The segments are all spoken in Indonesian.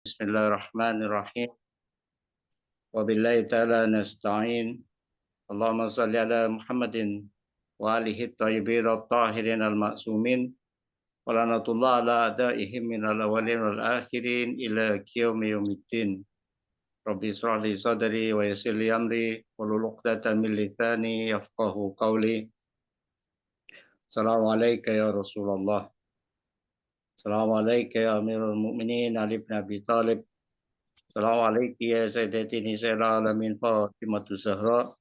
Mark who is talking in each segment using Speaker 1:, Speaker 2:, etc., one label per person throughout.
Speaker 1: Bismillahirrahmanirrahim. Wabillahi ta'ala nasta'in. Allahumma salli ala Muhammadin wa alihi tayyibin at-tahirin al-ma'sumin. Wa lanatullah ala adaihim minal awalin wal akhirin ila qiyami yaumiddin. Rabbi israh li sadri wa yassir li amri wahlul 'uqdatam min lisani yafqahu qawli. Assalamualaikum ya Rasulullah. Assalamualaikum ya Amirul Mukminin Ali bin Abi Thalib. Assalamualaikum ya Sayyidati Nisa'il Alamin Fatimatu Zahra.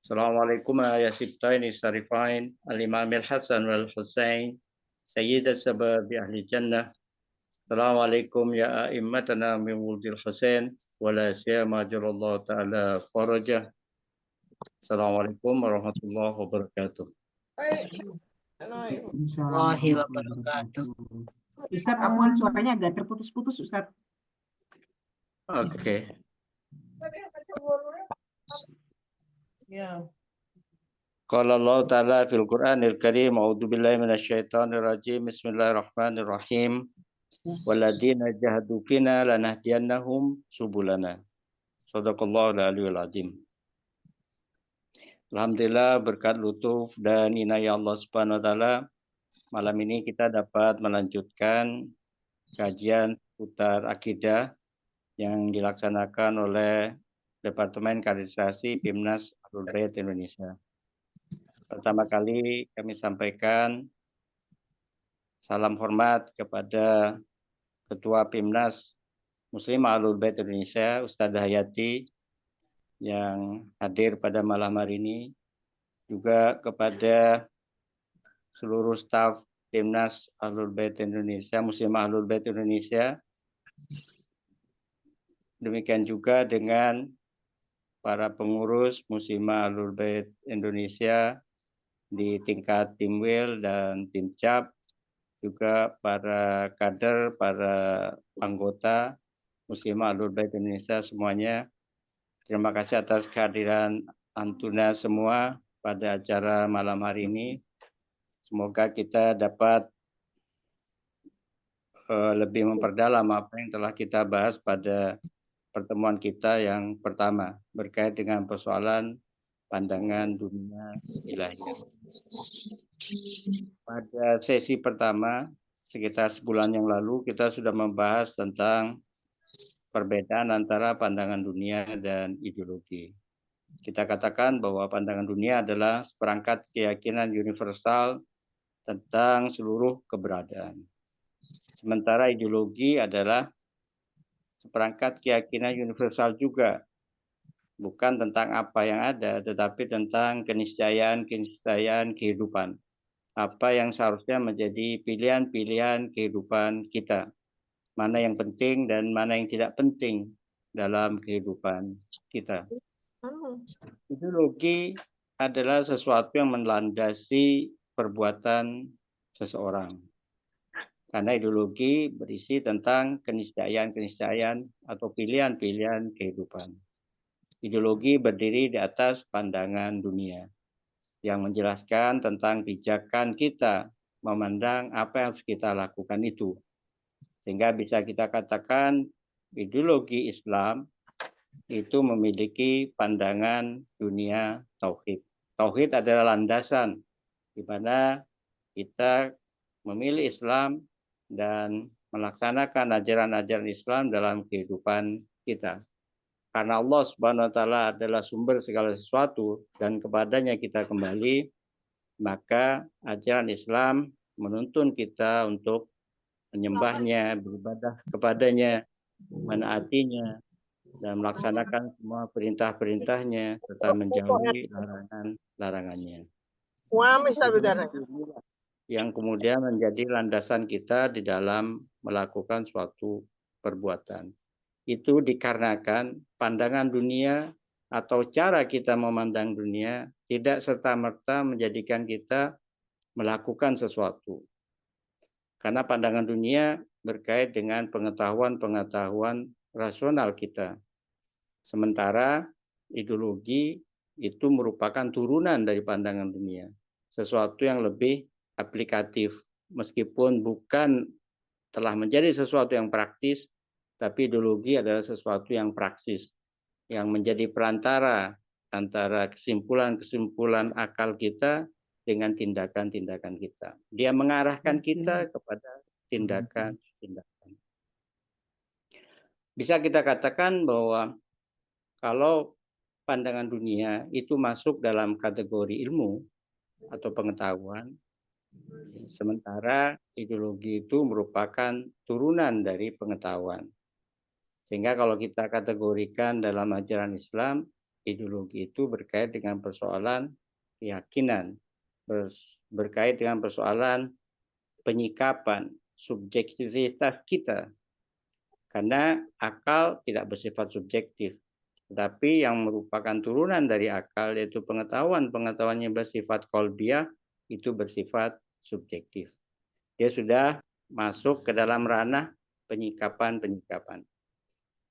Speaker 1: Assalamualaikum ya Sibtaini Syarifain Al-Imamil Hasan wal Husain Sayyidat Sababi Ahli Jannah. Assalamualaikum ya a'immatana min wuldil Husain wala siyama jalallahu ta'ala farajah. Assalamualaikum warahmatullahi wabarakatuh.
Speaker 2: Warahmatullahi wabarakatuh.
Speaker 3: Ustadz, afwan suaranya agak terputus-putus, Ustadz.
Speaker 1: Oke.
Speaker 2: Ya.
Speaker 1: Qala Allah Ta'ala fil Qur'anil Karim, a'udzu billahi minasyaitonir rajim. Bismillahirrahmanirrahim. Walladzina jahadu fina lanahdiyannahum subulana. Shadaqallahul aliyul azim. Alhamdulillah berkat lutuf dan inayah Allah Subhanahu wa taala, malam ini kita dapat melanjutkan kajian putar akidah yang dilaksanakan oleh Departemen Kaderisasi Pimnas Ahlul Bait Indonesia. Pertama kali kami sampaikan salam hormat kepada Ketua Pimnas Muslim Ahlul Bait Indonesia, Ustadzah Hayati, yang hadir pada malam hari ini, juga kepada seluruh staf Pimnas Ahlul Bait Indonesia, Muslim Ahlul Bait Indonesia. Demikian juga dengan para pengurus Muslimah Ahlul Bait Indonesia di tingkat Timwil dan Timcap, juga para kader, para anggota Muslimah Ahlul Bait Indonesia semuanya. Terima kasih atas kehadiran antuna semua pada acara malam hari ini. Semoga kita dapat lebih memperdalam apa yang telah kita bahas pada pertemuan kita yang pertama berkait dengan persoalan pandangan dunia ilahiyah. Pada sesi pertama sekitar sebulan yang lalu kita sudah membahas tentang perbedaan antara pandangan dunia dan ideologi. Kita katakan bahwa pandangan dunia adalah seperangkat keyakinan universal tentang seluruh keberadaan. Sementara ideologi adalah seperangkat keyakinan universal juga, bukan tentang apa yang ada, tetapi tentang keniscayaan kehidupan. Apa yang seharusnya menjadi pilihan-pilihan kehidupan kita. Mana yang penting dan mana yang tidak penting dalam kehidupan kita. Ideologi adalah sesuatu yang melandasi perbuatan seseorang. Karena ideologi berisi tentang keniscayaan atau pilihan-pilihan kehidupan. Ideologi berdiri di atas pandangan dunia yang menjelaskan tentang pijakan kita memandang apa yang harus kita lakukan itu. Sehingga bisa kita katakan ideologi Islam itu memiliki pandangan dunia tauhid. Tauhid adalah landasan di mana kita memilih Islam dan melaksanakan ajaran-ajaran Islam dalam kehidupan kita. Karena Allah Subhanahu wa taala adalah sumber segala sesuatu dan kepadanya kita kembali, maka ajaran Islam menuntun kita untuk menyembahnya, beribadah kepadanya, menaatinya, dan melaksanakan semua perintah-perintahnya serta menjauhi larangan-larangannya. Yang kemudian menjadi landasan kita di dalam melakukan suatu perbuatan. Itu dikarenakan pandangan dunia atau cara kita memandang dunia tidak serta-merta menjadikan kita melakukan sesuatu. Karena pandangan dunia berkait dengan pengetahuan-pengetahuan rasional kita. Sementara ideologi itu merupakan turunan dari pandangan dunia. Sesuatu yang lebih aplikatif, meskipun bukan telah menjadi sesuatu yang praktis, Tapi ideologi adalah sesuatu yang praksis, yang menjadi perantara antara kesimpulan-kesimpulan akal kita dengan tindakan-tindakan kita. Dia mengarahkan kita kepada tindakan-tindakan. Bisa kita katakan bahwa kalau pandangan dunia itu masuk dalam kategori ilmu atau pengetahuan, sementara ideologi itu merupakan turunan dari pengetahuan. Sehingga kalau kita kategorikan dalam ajaran Islam, ideologi itu berkait dengan persoalan keyakinan, berkait dengan persoalan penyikapan, subjektivitas kita. Karena akal tidak bersifat subjektif. Tetapi yang merupakan turunan dari akal, yaitu pengetahuan yang bersifat kolbiah, itu bersifat subjektif. Dia sudah masuk ke dalam ranah penyikapan-penyikapan.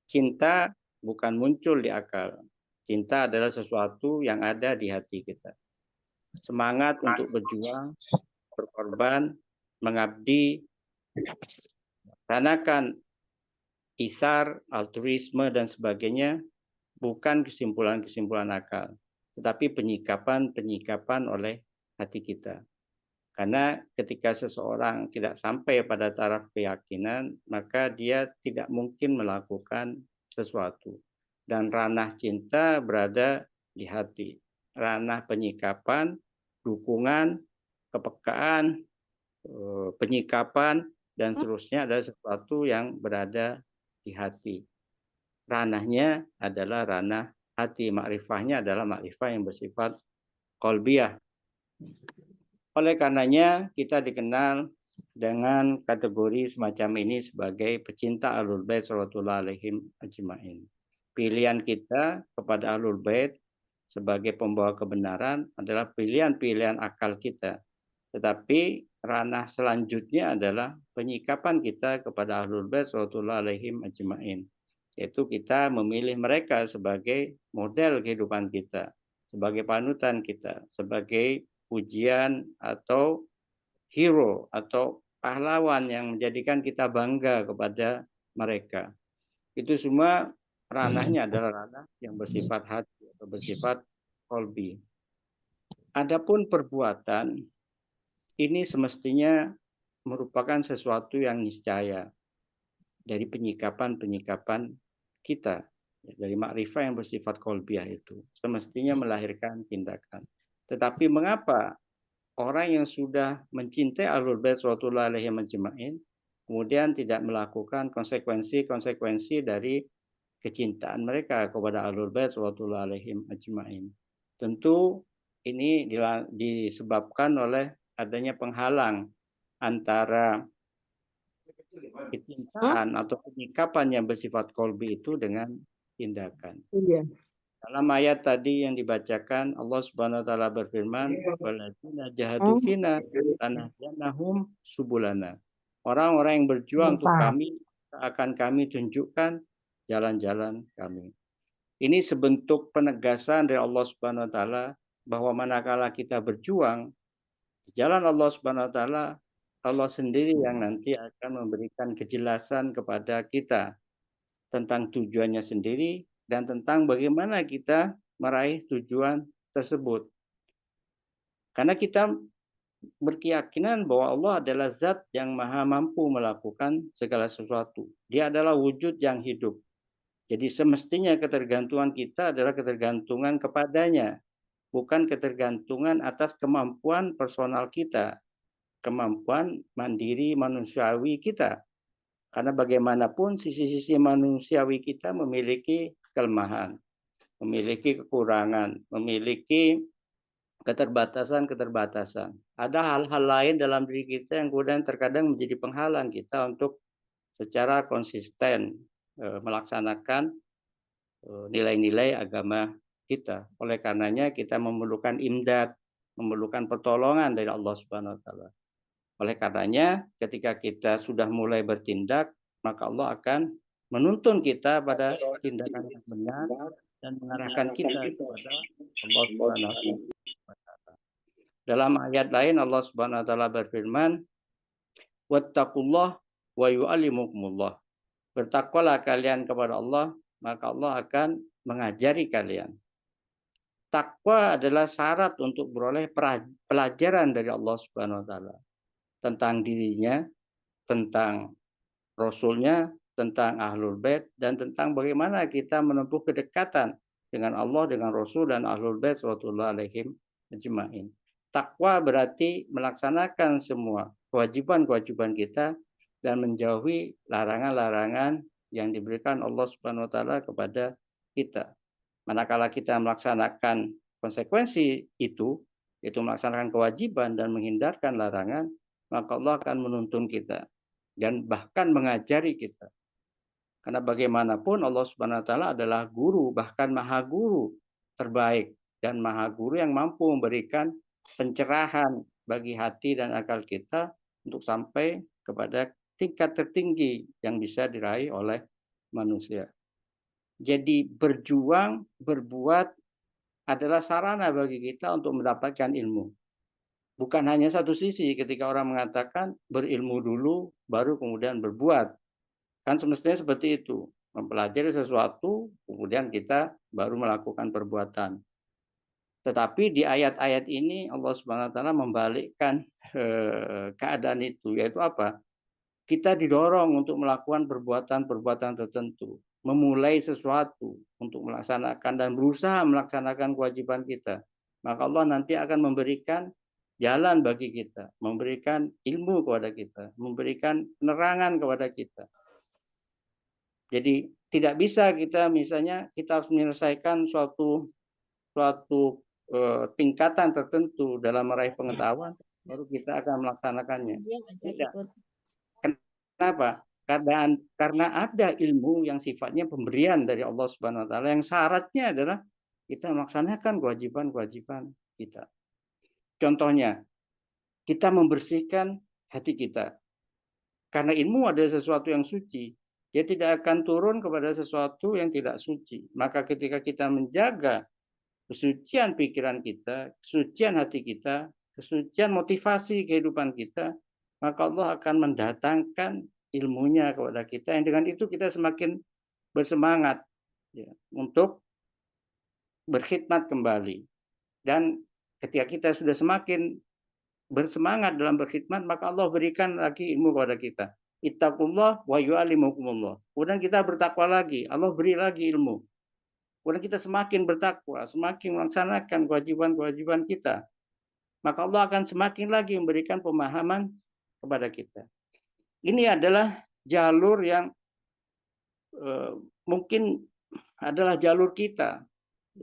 Speaker 1: Cinta bukan muncul di akal. Cinta adalah sesuatu yang ada di hati kita. Semangat untuk berjuang, berkorban, mengabdi, melaksanakan isar, altruisme, dan sebagainya, bukan kesimpulan-kesimpulan akal, tetapi penyikapan-penyikapan oleh hati kita. Karena ketika seseorang tidak sampai pada taraf keyakinan, maka dia tidak mungkin melakukan sesuatu. Dan ranah cinta berada di hati. Ranah penyikapan, dukungan, kepekaan, penyikapan, dan seterusnya adalah sesuatu yang berada di hati. Ranahnya adalah ranah hati. Makrifahnya adalah makrifah yang bersifat kolbiah. Oleh karenanya kita dikenal dengan kategori semacam ini sebagai pecinta Ahlul Bait sallallahu alaihim ajmain. Pilihan kita kepada Ahlul Bait sebagai pembawa kebenaran adalah pilihan-pilihan akal kita. Tetapi ranah selanjutnya adalah penyikapan kita kepada Ahlul Bait sallallahu alaihim ajmain. Yaitu kita memilih mereka sebagai model kehidupan kita, sebagai panutan kita, sebagai pujian atau hero atau pahlawan yang menjadikan kita bangga kepada mereka. Itu semua ranahnya adalah ranah yang bersifat hati atau bersifat kolbi. Adapun perbuatan ini semestinya merupakan sesuatu yang niscaya dari penyikapan-penyikapan kita, dari makrifah yang bersifat kolbiah itu semestinya melahirkan tindakan. Tetapi mengapa orang yang sudah mencintai Ahlul Bait sallallahu alaihim ajmain kemudian tidak melakukan konsekuensi dari kecintaan mereka kepada Ahlul Bait sallallahu alaihim ajmain? Tentu ini disebabkan oleh adanya penghalang antara kecintaan atau penyikapan yang bersifat kolbi itu dengan tindakan. Dalam ayat tadi yang dibacakan, Allah Subhanahu wa taala berfirman, "Walladzina jahadu fina lanahdiyannahum subulana." Orang-orang yang berjuang untuk kami akan kami tunjukkan jalan-jalan kami. Ini sebentuk penegasan dari Allah Subhanahu wa taala bahwa manakala kita berjuang di jalan Allah Subhanahu wa taala, Allah sendiri yang nanti akan memberikan kejelasan kepada kita tentang tujuannya sendiri dan tentang bagaimana kita meraih tujuan tersebut. Karena kita berkeyakinan bahwa Allah adalah zat yang maha mampu melakukan segala sesuatu. Dia adalah wujud yang hidup. Jadi semestinya ketergantungan kita adalah ketergantungan kepadanya, bukan ketergantungan atas kemampuan personal kita, kemampuan mandiri manusiawi kita. Karena bagaimanapun sisi-sisi manusiawi kita memiliki kelemahan, memiliki kekurangan, memiliki keterbatasan-keterbatasan. Ada hal-hal lain dalam diri kita yang kemudian terkadang menjadi penghalang kita untuk secara konsisten melaksanakan nilai-nilai agama kita. Oleh karenanya kita memerlukan imdad, memerlukan pertolongan dari Allah Subhanahu wa taala. Oleh karenanya ketika kita sudah mulai bertindak, maka Allah akan menuntun kita pada tindakan yang benar dan mengarahkan kita kepada Allah Subhanahu wa taala. Dalam ayat lain Allah Subhanahu wa taala berfirman, "Wattaqullah wa yu'allimukumullah." Bertakwalah kalian kepada Allah, maka Allah akan mengajari kalian. Takwa adalah syarat untuk beroleh pelajaran dari Allah Subhanahu wa taala tentang dirinya, tentang Rasulnya, tentang Ahlul Bait, dan tentang bagaimana kita menempuh kedekatan dengan Allah, dengan Rasul, dan Ahlul Bait sallallahu alaihim ajma'in. Takwa berarti melaksanakan semua kewajiban-kewajiban kita dan menjauhi larangan-larangan yang diberikan Allah Subhanahu wa taala kepada kita. Manakala kita melaksanakan konsekuensi itu, yaitu melaksanakan kewajiban dan menghindarkan larangan, maka Allah akan menuntun kita dan bahkan mengajari kita. Karena bagaimanapun Allah Subhanahu wa taala adalah guru, bahkan maha guru terbaik dan maha guru yang mampu memberikan pencerahan bagi hati dan akal kita untuk sampai kepada tingkat tertinggi yang bisa diraih oleh manusia. Jadi berjuang, berbuat adalah sarana bagi kita untuk mendapatkan ilmu. Bukan hanya satu sisi ketika orang mengatakan berilmu dulu, baru kemudian berbuat. Kan semestinya seperti itu. Mempelajari sesuatu, kemudian kita baru melakukan perbuatan. Tetapi di ayat-ayat ini Allah Subhanahu wa taala membalikkan keadaan itu, yaitu apa? Kita didorong untuk melakukan perbuatan-perbuatan tertentu, memulai sesuatu untuk melaksanakan dan berusaha melaksanakan kewajiban kita. Maka Allah nanti akan memberikan jalan bagi kita, memberikan ilmu kepada kita, memberikan penerangan kepada kita. Jadi tidak bisa kita misalnya kita harus menyelesaikan suatu tingkatan tertentu dalam meraih pengetahuan, baru kita akan melaksanakannya. Tidak. Kenapa? Karena ada ilmu yang sifatnya pemberian dari Allah Subhanahu wa taala yang syaratnya adalah kita melaksanakan kewajiban-kewajiban kita. Contohnya, kita membersihkan hati kita. Karena ilmu adalah sesuatu yang suci, dia tidak akan turun kepada sesuatu yang tidak suci. Maka ketika kita menjaga kesucian pikiran kita, kesucian hati kita, kesucian motivasi kehidupan kita, maka Allah akan mendatangkan ilmunya kepada kita, yang dengan itu kita semakin bersemangat ya, untuk berkhidmat kembali. Dan ketika kita sudah semakin bersemangat dalam berkhidmat, maka Allah berikan lagi ilmu kepada kita. Ittaqullah wa yu'allimukumullah. Kemudian kita bertakwa lagi, Allah beri lagi ilmu. Kemudian kita semakin bertakwa, semakin melaksanakan kewajiban-kewajiban kita, maka Allah akan semakin lagi memberikan pemahaman kepada kita. Ini adalah jalur yang mungkin adalah jalur kita.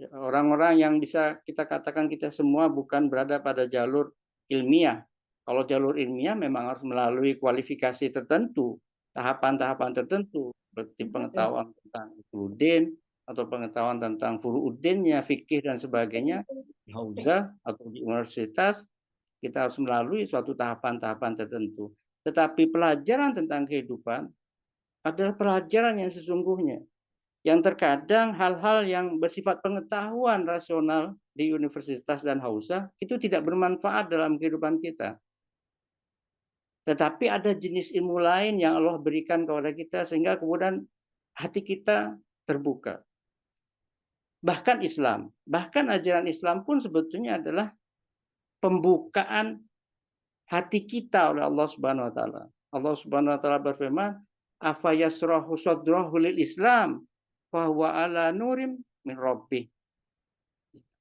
Speaker 1: Orang-orang yang bisa kita katakan kita semua bukan berada pada jalur ilmiah. Kalau jalur ilmiah memang harus melalui kualifikasi tertentu, tahapan-tahapan tertentu, seperti pengetahuan tentang usuluddin atau pengetahuan tentang furu'uddinnya, fikih dan sebagainya, di hauzah atau di universitas, kita harus melalui suatu tahapan-tahapan tertentu. Tetapi pelajaran tentang kehidupan adalah pelajaran yang sesungguhnya. Yang terkadang hal-hal yang bersifat pengetahuan rasional di universitas dan hauzah itu tidak bermanfaat dalam kehidupan kita. Tetapi ada jenis ilmu lain yang Allah berikan kepada kita sehingga kemudian hati kita terbuka. Bahkan Islam, bahkan ajaran Islam pun sebetulnya adalah pembukaan hati kita oleh Allah Subhanahu wa taala. Allah Subhanahu wa taala berfirman, "Afa yasrahu sadrahu lil Islam fa huwa ala nurim min rabbih."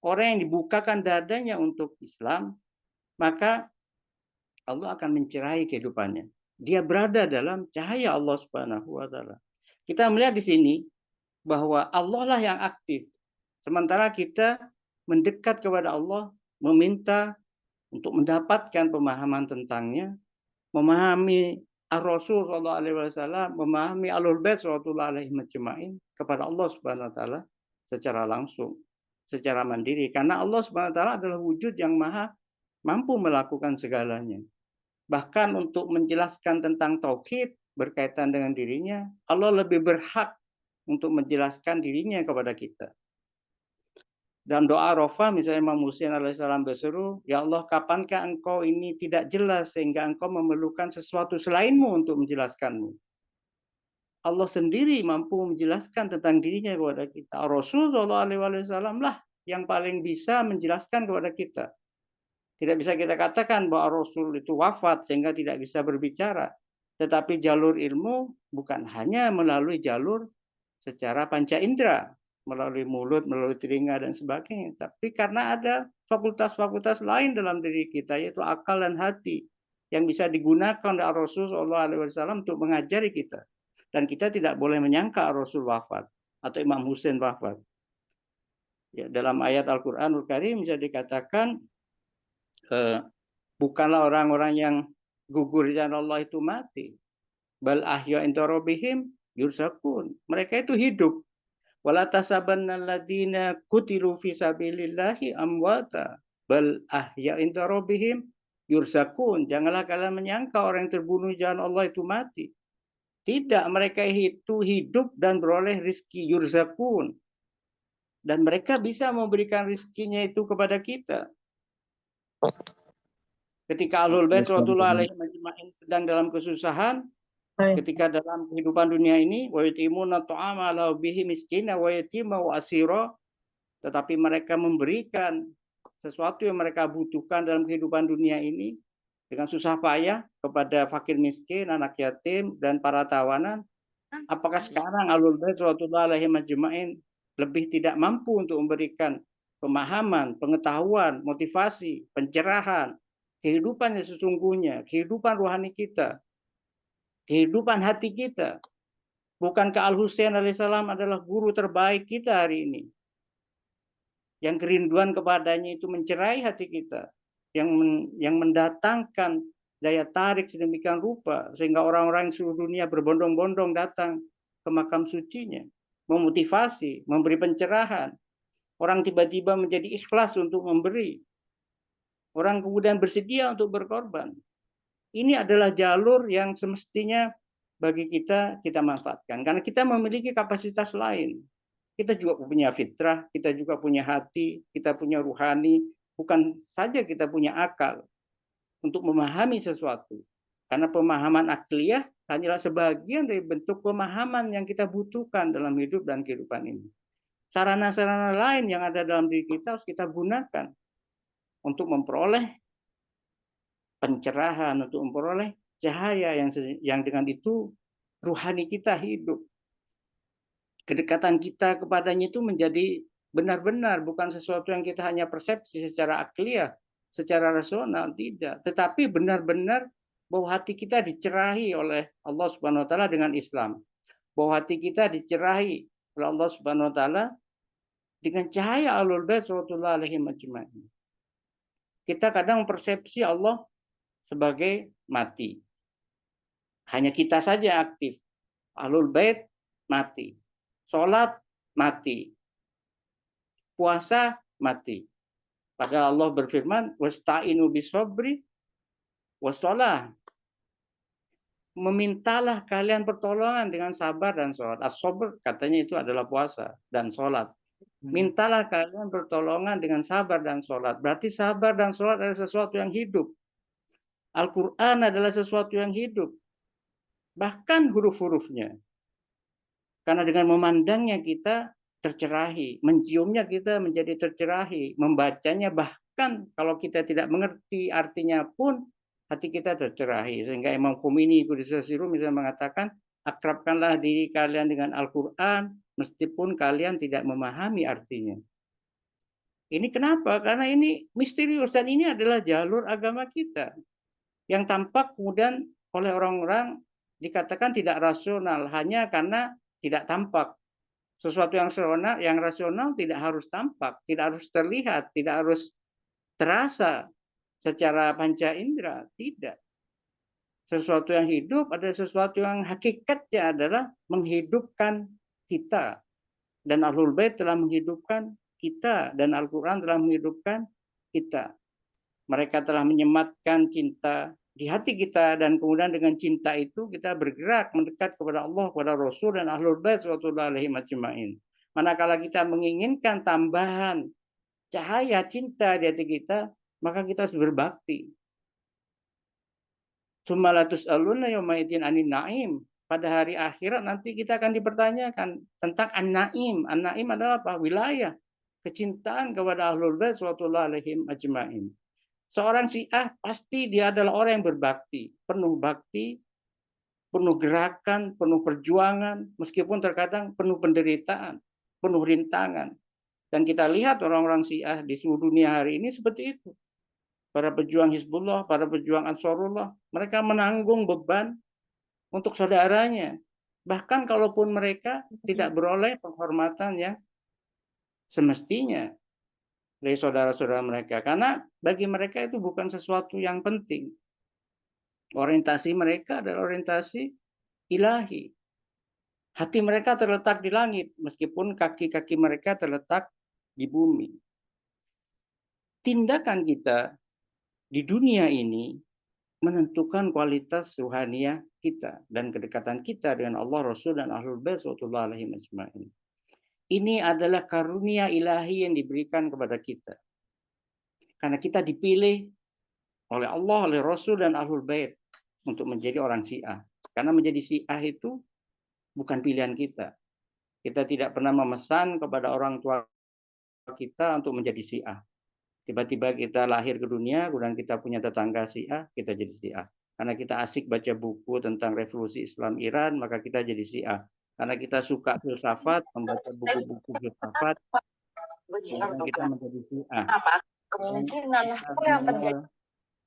Speaker 1: Orang yang dibukakan dadanya untuk Islam, maka Allah akan mencerahi kehidupannya. Dia berada dalam cahaya Allah Subhanahu wa taala. Kita melihat di sini bahwa Allah lah yang aktif. Sementara kita mendekat kepada Allah, meminta untuk mendapatkan pemahaman tentangnya, memahami Ar-Rasul sallallahu alaihi wasallam, memahami Ahlul Bait sallallahu alaihi majma'in kepada Allah Subhanahu wa taala secara langsung, secara mandiri, karena Allah Subhanahu wa taala adalah wujud yang maha mampu melakukan segalanya. Bahkan untuk menjelaskan tentang tauhid berkaitan dengan dirinya, Allah lebih berhak untuk menjelaskan dirinya kepada kita. Dalam doa Arafah misalnya Imam Husain alaihissalam berseru, "Ya Allah, kapankah engkau ini tidak jelas sehingga engkau memerlukan sesuatu selainmu untuk menjelaskanmu?" Allah sendiri mampu menjelaskan tentang dirinya kepada kita. Rasul Shallallahu Alaihi Wasallam lah yang paling bisa menjelaskan kepada kita. Tidak bisa kita katakan bahwa Rasul itu wafat sehingga tidak bisa berbicara. Tetapi jalur ilmu bukan hanya melalui jalur secara panca indera, melalui mulut, melalui telinga, dan sebagainya. Tapi karena ada fakultas-fakultas lain dalam diri kita, yaitu akal dan hati, yang bisa digunakan oleh Rasul SAW untuk mengajari kita. Dan kita tidak boleh menyangka Rasul wafat atau Imam Husain wafat. Ya, dalam ayat Al-Quranul Karim bisa dikatakan, bukanlah orang-orang yang gugur di jalan Allah itu mati. Bal ahya inda rabbihim yurzaqun. Mereka itu hidup. Wala tasabanna alladziina qutilu fi sabilillahi amwata. Bal ahya inda rabbihim yurzaqun. Janganlah kalian menyangka orang yang terbunuh di jalan Allah itu mati. Tidak, mereka itu hidup dan beroleh rizki, yurzaqun. Dan mereka bisa memberikan rizkinya itu kepada kita. Ketika Ahlul Bait Rasulullah alaihi majma'in sedang dalam kesusahan, ketika dalam kehidupan dunia ini, wa yutimuna ta'ama ala bihi miskina wa yatima wa asira, tetapi mereka memberikan sesuatu yang mereka butuhkan dalam kehidupan dunia ini dengan susah payah kepada fakir miskin, anak yatim, dan para tawanan. Apakah sekarang Ahlul Bait Rasulullah alaihi majma'in lebih tidak mampu untuk memberikan pemahaman, pengetahuan, motivasi, pencerahan, kehidupan yang sesungguhnya, kehidupan rohani kita, kehidupan hati kita? Bukankah Al-Husain alaihissalam adalah guru terbaik kita hari ini? Yang kerinduan kepadanya itu mencerai hati kita, yang mendatangkan daya tarik sedemikian rupa sehingga orang-orang seluruh dunia berbondong-bondong datang ke makam sucinya, memotivasi, memberi pencerahan. Orang tiba-tiba menjadi ikhlas untuk memberi. Orang kemudian bersedia untuk berkorban. Ini adalah jalur yang semestinya bagi kita manfaatkan. Karena kita memiliki kapasitas lain. Kita juga punya fitrah, kita juga punya hati, kita punya ruhani. Bukan saja kita punya akal untuk memahami sesuatu. Karena pemahaman akliyah hanyalah sebagian dari bentuk pemahaman yang kita butuhkan dalam hidup dan kehidupan ini. Sarana-sarana lain yang ada dalam diri kita harus kita gunakan untuk memperoleh pencerahan, untuk memperoleh cahaya yang dengan itu ruhani kita hidup. Kedekatan kita kepadanya itu menjadi benar-benar, bukan sesuatu yang kita hanya persepsi secara akliyah, secara rasional, tidak. Tetapi benar-benar bahwa hati kita dicerahi oleh Allah Subhanahu wa taala dengan Islam. Bahwa hati kita dicerahi oleh Allah Subhanahu wa taala dengan cahaya Ahlul Bait sallallahu alaihi wasallam. Kita kadang mempersepsi Allah sebagai mati. Hanya kita saja aktif. Ahlul Bait mati. Sholat mati. Puasa mati. Padahal Allah berfirman, wasta'inu bisobri wassalah. Memintalah kalian pertolongan dengan sabar dan sholat. As-sabr katanya itu adalah puasa dan sholat. Mintalah kalian pertolongan dengan sabar dan sholat. Berarti sabar dan sholat adalah sesuatu yang hidup. Al-Quran adalah sesuatu yang hidup. Bahkan huruf-hurufnya. Karena dengan memandangnya kita tercerahi. Menciumnya kita menjadi tercerahi. Membacanya bahkan kalau kita tidak mengerti artinya pun hati kita tercerahi. Sehingga Imam Khomeini Qudusasiru misalnya mengatakan, akrabkanlah diri kalian dengan Al-Quran meskipun kalian tidak memahami artinya. Ini kenapa? Karena ini misterius dan ini adalah jalur agama kita yang tampak kemudian oleh orang-orang dikatakan tidak rasional hanya karena tidak tampak. Sesuatu yang rasional tidak harus tampak, tidak harus terlihat, tidak harus terasa secara panca indera, tidak. Sesuatu yang hidup adalah sesuatu yang hakikatnya adalah menghidupkan kita. Dan Ahlul Bait telah menghidupkan kita dan Al-Quran telah menghidupkan kita. Mereka telah menyematkan cinta di hati kita dan kemudian dengan cinta itu kita bergerak mendekat kepada Allah, kepada Rasul dan Ahlul Bait sallallahu alaihi wasallam. Manakala kita menginginkan tambahan cahaya cinta di hati kita, maka kita harus berbakti. Summa la tus'aluna yawma idzin 'anin na'im. pada hari akhirat nanti kita akan dipertanyakan tentang an-naim. An-naim adalah apa? Wilayah, kecintaan kepada Ahlul Bait sallallahu alaihim ajmain. Seorang Syiah pasti dia adalah orang yang berbakti, penuh gerakan, penuh perjuangan, meskipun terkadang penuh penderitaan, penuh rintangan. Dan kita lihat orang-orang Syiah di seluruh dunia hari ini seperti itu. Para pejuang Hizbullah, para pejuang Ansarullah, mereka menanggung beban untuk saudaranya. Bahkan kalaupun mereka tidak beroleh penghormatan yang semestinya dari saudara-saudara mereka. Karena bagi mereka itu bukan sesuatu yang penting. Orientasi mereka adalah orientasi ilahi. Hati mereka terletak di langit, meskipun kaki-kaki mereka terletak di bumi. Tindakan kita di dunia ini menentukan kualitas ruhaniah kita dan kedekatan kita dengan Allah, Rasul, dan Ahlul Bait sallallahu alaihi wasallam. Ini adalah karunia ilahi yang diberikan kepada kita. Karena kita dipilih oleh Allah, oleh Rasul, dan Ahlul Bait untuk menjadi orang Syiah. Karena menjadi Syiah itu bukan pilihan kita. Kita tidak pernah memesan kepada orang tua kita untuk menjadi Syiah. Tiba-tiba kita lahir ke dunia, kemudian kita punya tetangga Syiah, kita jadi Syiah. Karena kita asik baca buku tentang revolusi Islam Iran, maka kita jadi Syiah. Karena kita suka filsafat, membaca buku-buku filsafat, kemudian kita menjadi Syiah.
Speaker 2: Kemungkinan apa yang terjadi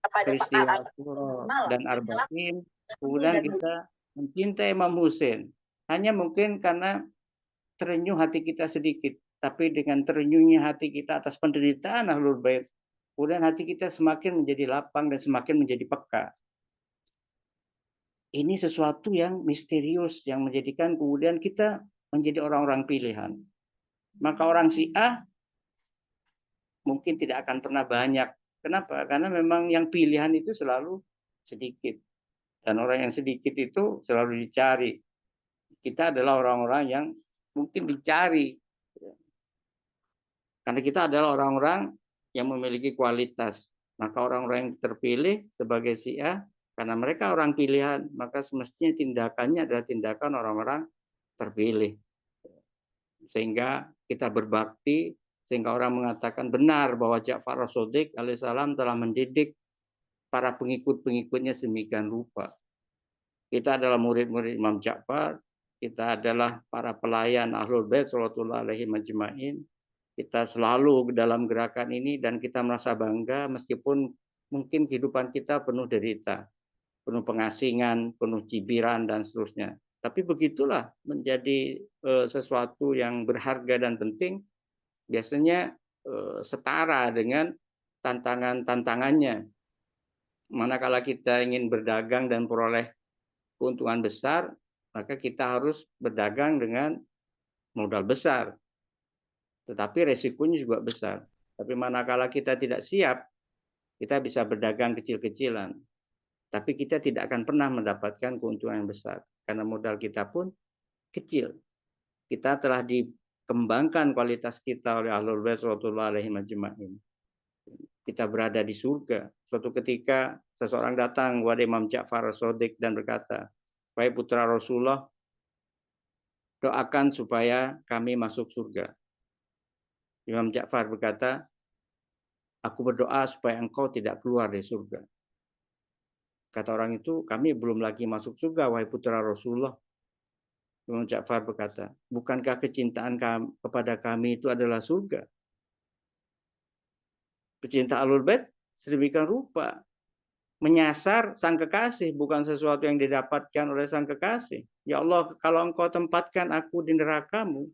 Speaker 2: pada
Speaker 1: peristiwa Syura dan Arba'in, kemudian kita mencintai Imam Hussein. Hanya mungkin karena terenyuh hati kita sedikit, tapi dengan terenyuhnya hati kita atas penderitaan Ahlul Bait, kemudian hati kita semakin menjadi lapang dan semakin menjadi peka. Ini sesuatu yang misterius yang menjadikan kemudian kita menjadi orang-orang pilihan. Maka orang Syiah mungkin tidak akan pernah banyak. Kenapa? Karena memang yang pilihan itu selalu sedikit. Dan orang yang sedikit itu selalu dicari. Kita adalah orang-orang yang mungkin dicari. Karena kita adalah orang-orang yang memiliki kualitas. Maka orang-orang yang terpilih sebagai Syiah, karena mereka orang pilihan, maka semestinya tindakannya adalah tindakan orang-orang terpilih. Sehingga kita berbakti, sehingga orang mengatakan benar bahwa Ja'far as-Shadiq alaihissalam telah mendidik para pengikut-pengikutnya sedemikian rupa. Kita adalah murid-murid Imam Ja'far, kita adalah para pelayan Ahlul Bait sallallahu alaihi majma'in. Kita selalu dalam gerakan ini dan kita merasa bangga meskipun mungkin kehidupan kita penuh derita, penuh pengasingan, penuh cibiran dan seterusnya. Tapi begitulah menjadi sesuatu yang berharga dan penting, biasanya setara dengan tantangan-tantangannya. Manakala kita ingin berdagang dan peroleh keuntungan besar, maka kita harus berdagang dengan modal besar. Tetapi resikonya juga besar. Tapi manakala kita tidak siap, kita bisa berdagang kecil-kecilan. Tapi kita tidak akan pernah mendapatkan keuntungan yang besar. Karena modal kita pun kecil. Kita telah dikembangkan kualitas kita oleh Ahlul Bait sallallahu alaihi majma'in. Kita berada di surga. Suatu ketika seseorang datang kepada Imam Ja'far as-Shadiq dan berkata, "Wahai putra Rasulullah, doakan supaya kami masuk surga." Imam Ja'far berkata, "Aku berdoa supaya engkau tidak keluar dari surga." Kata orang itu, "Kami belum lagi masuk surga, wahai putra Rasulullah." Imam Ja'far berkata, "Bukankah kecintaan kepada kami itu adalah surga?" Pecinta Ahlul Bait sedemikian rupa menyasar sang kekasih, bukan sesuatu yang didapatkan oleh sang kekasih. Ya Allah, kalau engkau tempatkan aku di nerakamu,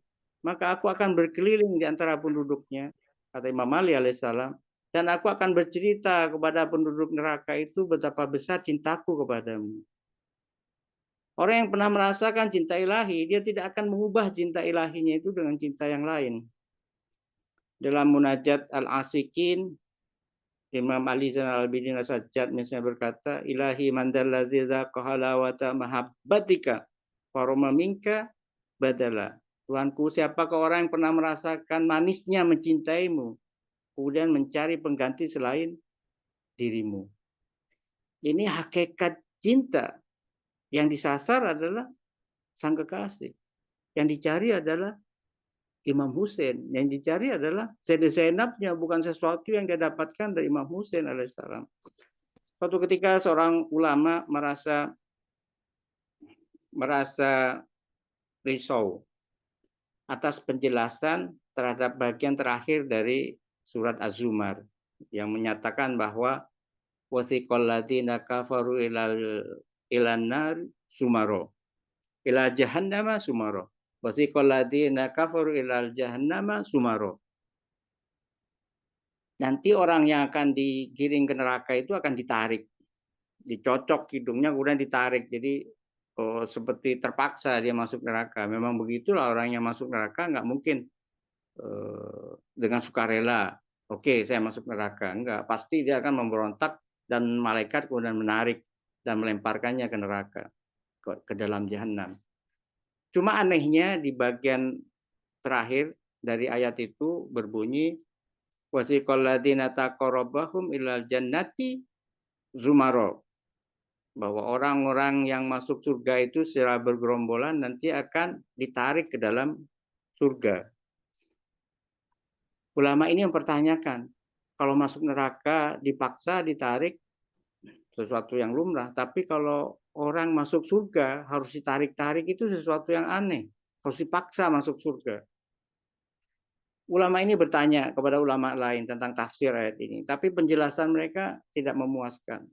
Speaker 1: maka aku akan berkeliling di antara penduduknya, kata Imam Ali alaihissalam, dan aku akan bercerita kepada penduduk neraka itu betapa besar cintaku kepadamu. Orang yang pernah merasakan cinta ilahi, dia tidak akan mengubah cinta ilahinya itu dengan cinta yang lain. Dalam Munajat Al-Asikin, Imam Ali Zainal Abidin As-Sajjad misalnya berkata, "Ilahi man dalladzi dzaqa halawata mahabbatika faroma minka badala." Tuhanku, siapakah orang yang pernah merasakan manisnya mencintaimu, kemudian mencari pengganti selain dirimu. Ini hakikat cinta. Yang disasar adalah sang kekasih. Yang dicari adalah Imam Husain. Yang dicari adalah Sayyidah Zainabnya, bukan sesuatu yang dia dapatkan dari Imam Husain alaihissalam. Suatu ketika seorang ulama merasa risau atas penjelasan terhadap bagian terakhir dari surat Az-Zumar yang menyatakan bahwa wasiqal ladzina kafaru ilan nar sumaro ila jahannama sumaro wasiqal ladzina kafaru ilal jahannama sumaro. Nanti orang yang akan digiring ke neraka itu akan ditarik, dicocok hidungnya kemudian ditarik. Jadi seperti terpaksa dia masuk neraka. Memang begitulah orang yang masuk neraka, nggak mungkin dengan sukarela. Oke, saya masuk neraka. Enggak, pasti dia akan memberontak dan malaikat kemudian menarik dan melemparkannya ke neraka, ke dalam jahanam. Cuma anehnya di bagian terakhir dari ayat itu berbunyi wasiqal ladzina taqarrabahum ilal jannati zumaro, bahwa orang-orang yang masuk surga itu secara bergerombolan nanti akan ditarik ke dalam surga. Ulama ini mempertanyakan, kalau masuk neraka dipaksa ditarik sesuatu yang lumrah, tapi kalau orang masuk surga harus ditarik-tarik itu sesuatu yang aneh, harus dipaksa masuk surga. Ulama ini bertanya kepada ulama lain tentang tafsir ayat ini, tapi penjelasan mereka tidak memuaskan.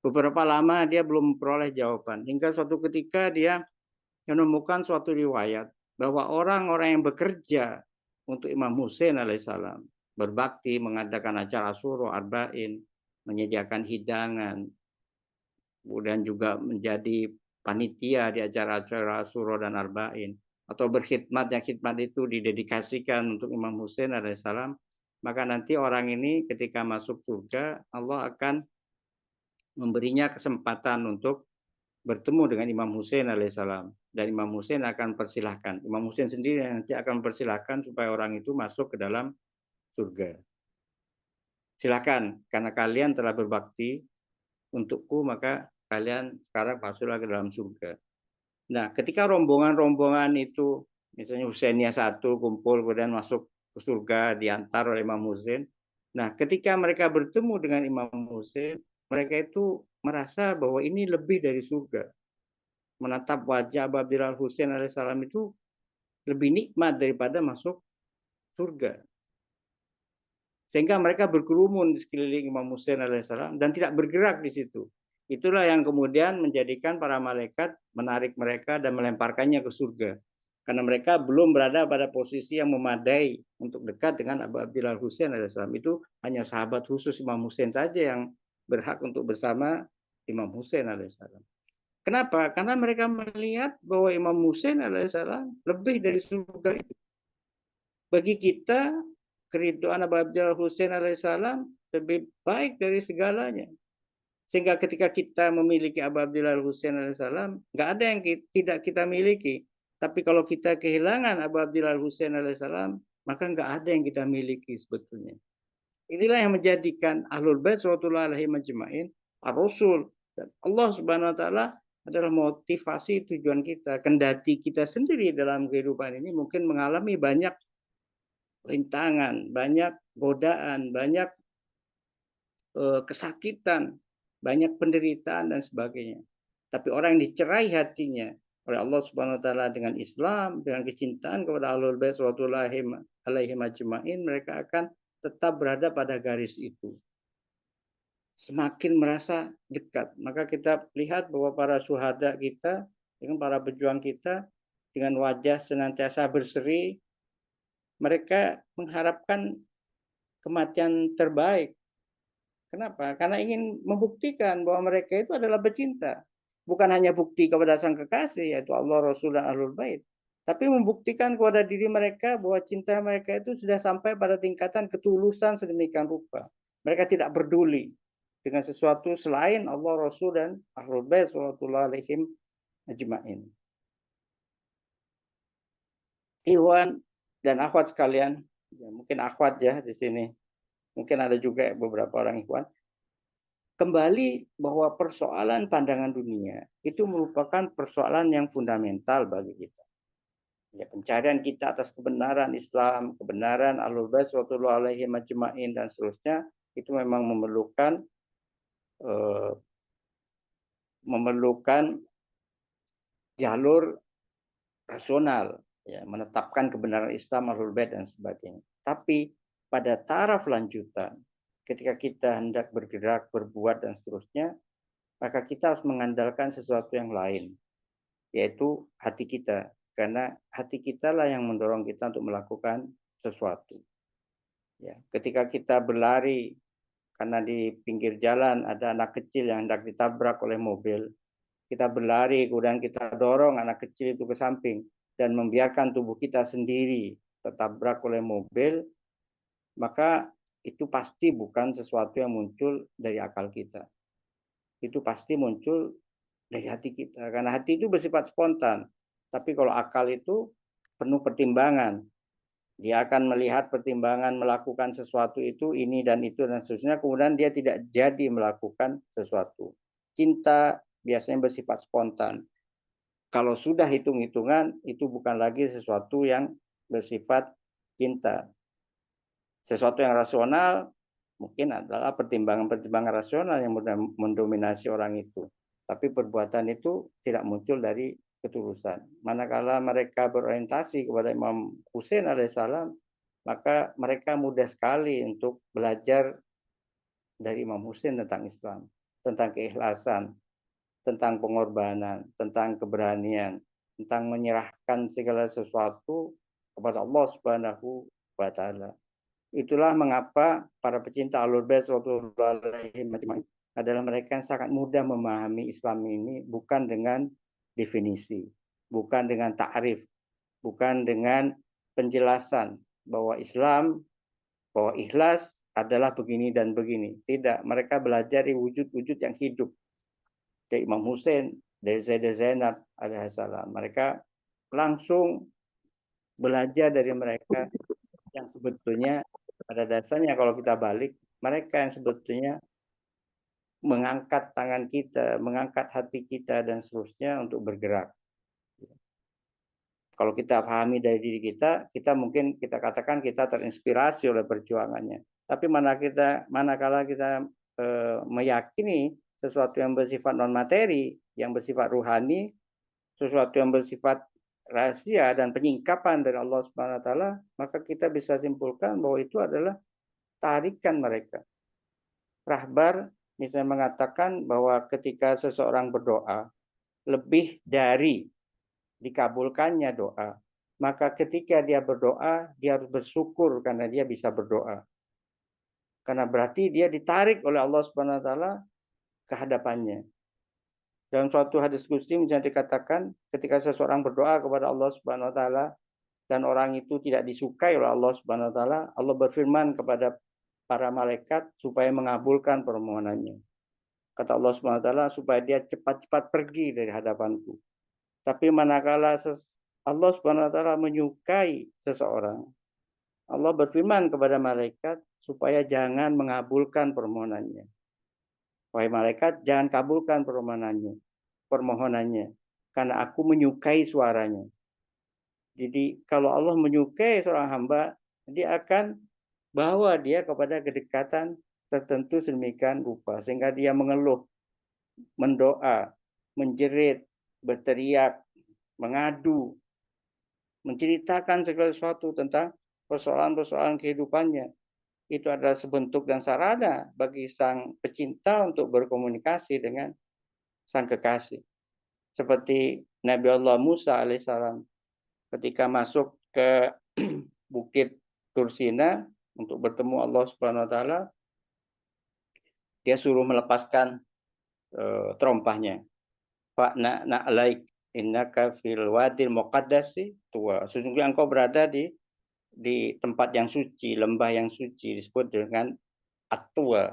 Speaker 1: Beberapa lama dia belum memperoleh jawaban, hingga suatu ketika dia menemukan suatu riwayat bahwa orang-orang yang bekerja untuk Imam Husain alaihissalam, berbakti, mengadakan acara syuro, arba'in, menyediakan hidangan, kemudian juga menjadi panitia di acara-acara syuro dan arba'in, atau berkhidmat, yang khidmat itu didedikasikan untuk Imam Husain alaihissalam, maka nanti orang ini ketika masuk surga, Allah akan memberinya kesempatan untuk bertemu dengan Imam Husain alaihissalam. Dan Imam Husain akan persilahkan. Imam Husain sendiri nanti akan persilahkan supaya orang itu masuk ke dalam surga. Silakan, karena kalian telah berbakti untukku, maka kalian sekarang masuklah ke dalam surga. Nah, ketika rombongan-rombongan itu, misalnya Husainiyah satu kumpul, kemudian masuk ke surga, diantar oleh Imam Husain. Nah, ketika mereka bertemu dengan Imam Husain, mereka itu merasa bahwa ini lebih dari surga. Menatap wajah Abu Abdillah Husain alaihissalam itu lebih nikmat daripada masuk surga. Sehingga mereka berkerumun di sekeliling Imam Husain alaihissalam dan tidak bergerak di situ. Itulah yang kemudian menjadikan para malaikat menarik mereka dan melemparkannya ke surga. Karena mereka belum berada pada posisi yang memadai untuk dekat dengan Abu Abdillah Husain alaihissalam. Itu hanya sahabat khusus Imam Husain saja yang berhak untuk bersama Imam Husain alaihissalam. Kenapa? Karena mereka melihat bahwa Imam Husain alaihissalam lebih dari surga itu. Bagi kita, keridhaan Abu Abdillah Husain alaihissalam lebih baik dari segalanya. Sehingga ketika kita memiliki Abu Abdillah Husain alaihissalam, nggak ada yang tidak kita miliki. Tapi kalau kita kehilangan Abu Abdillah Husain alaihissalam, maka nggak ada yang kita miliki sebetulnya. Inilah yang menjadikan Ahlul Bait sallallahu alaihi majma'in ar-Rasul dan Allah Subhanahu wa taala adalah motivasi tujuan kita. Kendati kita sendiri dalam kehidupan ini mungkin mengalami banyak rintangan, banyak godaan, banyak kesakitan, banyak penderitaan dan sebagainya. Tapi orang yang dicerai hatinya oleh Allah Subhanahu wa taala dengan Islam, dengan kecintaan kepada Ahlul Bait sallallahu alaihi majma'in, mereka akan tetap berada pada garis itu. Semakin merasa dekat. Maka kita lihat bahwa para syuhada kita, dengan para pejuang kita, dengan wajah senantiasa berseri, mereka mengharapkan kematian terbaik. Kenapa? Karena ingin membuktikan bahwa mereka itu adalah pecinta. Bukan hanya bukti kepada sang kekasih, yaitu Allah, Rasul, dan Ahlul Bait. Tapi membuktikan kepada diri mereka bahwa cinta mereka itu sudah sampai pada tingkatan ketulusan sedemikian rupa. Mereka tidak peduli dengan sesuatu selain Allah, Rasul, dan Ahlul Bait sallallahu alaihim ajma'in. Ikhwan dan akhwat sekalian, ya, mungkin akhwat ya di sini. Mungkin ada juga beberapa orang ikhwan. kembali bahwa persoalan pandangan dunia itu merupakan persoalan yang fundamental bagi kita. Ya, pencarian kita atas kebenaran Islam, kebenaran Ahlul Bait radhiyallahu alaihim ajma'in dan seterusnya itu memang memerlukan jalur rasional, ya, menetapkan kebenaran Islam, Ahlul Bait dan sebagainya. Tapi pada taraf lanjutan, ketika kita hendak bergerak, berbuat dan seterusnya, maka kita harus mengandalkan sesuatu yang lain, yaitu hati kita. Karena hati kita lah yang mendorong kita untuk melakukan sesuatu. Ya, ketika kita berlari karena di pinggir jalan ada anak kecil yang hendak ditabrak oleh mobil, kita berlari, kemudian kita dorong anak kecil itu ke samping dan membiarkan tubuh kita sendiri tertabrak oleh mobil, maka itu pasti bukan sesuatu yang muncul dari akal kita. Itu pasti muncul dari hati kita. Karena hati itu bersifat spontan. Tapi kalau akal itu penuh pertimbangan. Dia akan melihat pertimbangan melakukan sesuatu itu, ini dan itu dan seterusnya. Kemudian dia tidak jadi melakukan sesuatu. Cinta biasanya bersifat spontan. Kalau sudah hitung-hitungan, itu bukan lagi sesuatu yang bersifat cinta. Sesuatu yang rasional mungkin adalah pertimbangan-pertimbangan rasional yang mendominasi orang itu. Tapi perbuatan itu tidak muncul dari ketulusan. Manakala mereka berorientasi kepada Imam Husain alaihissalam, maka mereka mudah sekali untuk belajar dari Imam Husain tentang Islam, tentang keikhlasan, tentang pengorbanan, tentang keberanian, tentang menyerahkan segala sesuatu kepada Allah Subhanahu wa taala. Itulah mengapa para pecinta Ahlul Bait adalah mereka yang sangat mudah memahami Islam ini, bukan dengan definisi, bukan dengan ta'rif, bukan dengan penjelasan bahwa Islam, bahwa ikhlas adalah begini dan begini. Tidak, mereka belajar di wujud-wujud yang hidup. Dari Imam Husain, dari Sayyidah Zainab alaihissalam. Mereka langsung belajar dari mereka yang sebetulnya pada dasarnya kalau kita balik, mereka yang sebetulnya mengangkat tangan kita, mengangkat hati kita dan seterusnya untuk bergerak. Kalau kita pahami dari diri kita, kita mungkin kita katakan kita terinspirasi oleh perjuangannya. Tapi manakala kita meyakini sesuatu yang bersifat non materi, yang bersifat ruhani, sesuatu yang bersifat rahasia dan penyingkapan dari Allah Subhanahu wa taala, maka kita bisa simpulkan bahwa itu adalah tarikan mereka. Rahbar misalnya mengatakan bahwa ketika seseorang berdoa, lebih dari dikabulkannya doa, maka ketika dia berdoa, dia harus bersyukur karena dia bisa berdoa. Karena berarti dia ditarik oleh Allah Subhanahu wa taala ke hadapannya. Dalam suatu hadis qudsi misalnya dikatakan ketika seseorang berdoa kepada Allah Subhanahu wa taala dan orang itu tidak disukai oleh Allah Subhanahu wa taala, Allah berfirman kepada para malaikat supaya mengabulkan permohonannya. Kata Allah Subhanahu wa taala supaya dia cepat-cepat pergi dari hadapanku. Tapi manakala Allah Subhanahu wa taala menyukai seseorang, Allah berfirman kepada malaikat supaya jangan mengabulkan permohonannya. Wahai malaikat, jangan kabulkan permohonannya, karena aku menyukai suaranya. Jadi kalau Allah menyukai seorang hamba, dia akan bawa dia kepada kedekatan tertentu sedemikian rupa, sehingga dia mengeluh, mendoa, menjerit, berteriak, mengadu, menceritakan segala sesuatu tentang persoalan-persoalan kehidupannya. Itu adalah sebentuk dan sarana bagi sang pecinta untuk berkomunikasi dengan sang kekasih. Seperti Nabi Allah Musa alaihissalam ketika masuk ke Bukit Tursina untuk bertemu Allah Subhanahu wa taala, dia suruh melepaskan terompahnya. Fa'na na'alaik innaka fil wadil muqaddasi tuwa. Sesungguhnya engkau berada di tempat yang suci, lembah yang suci, disebut dengan At-Tuwa.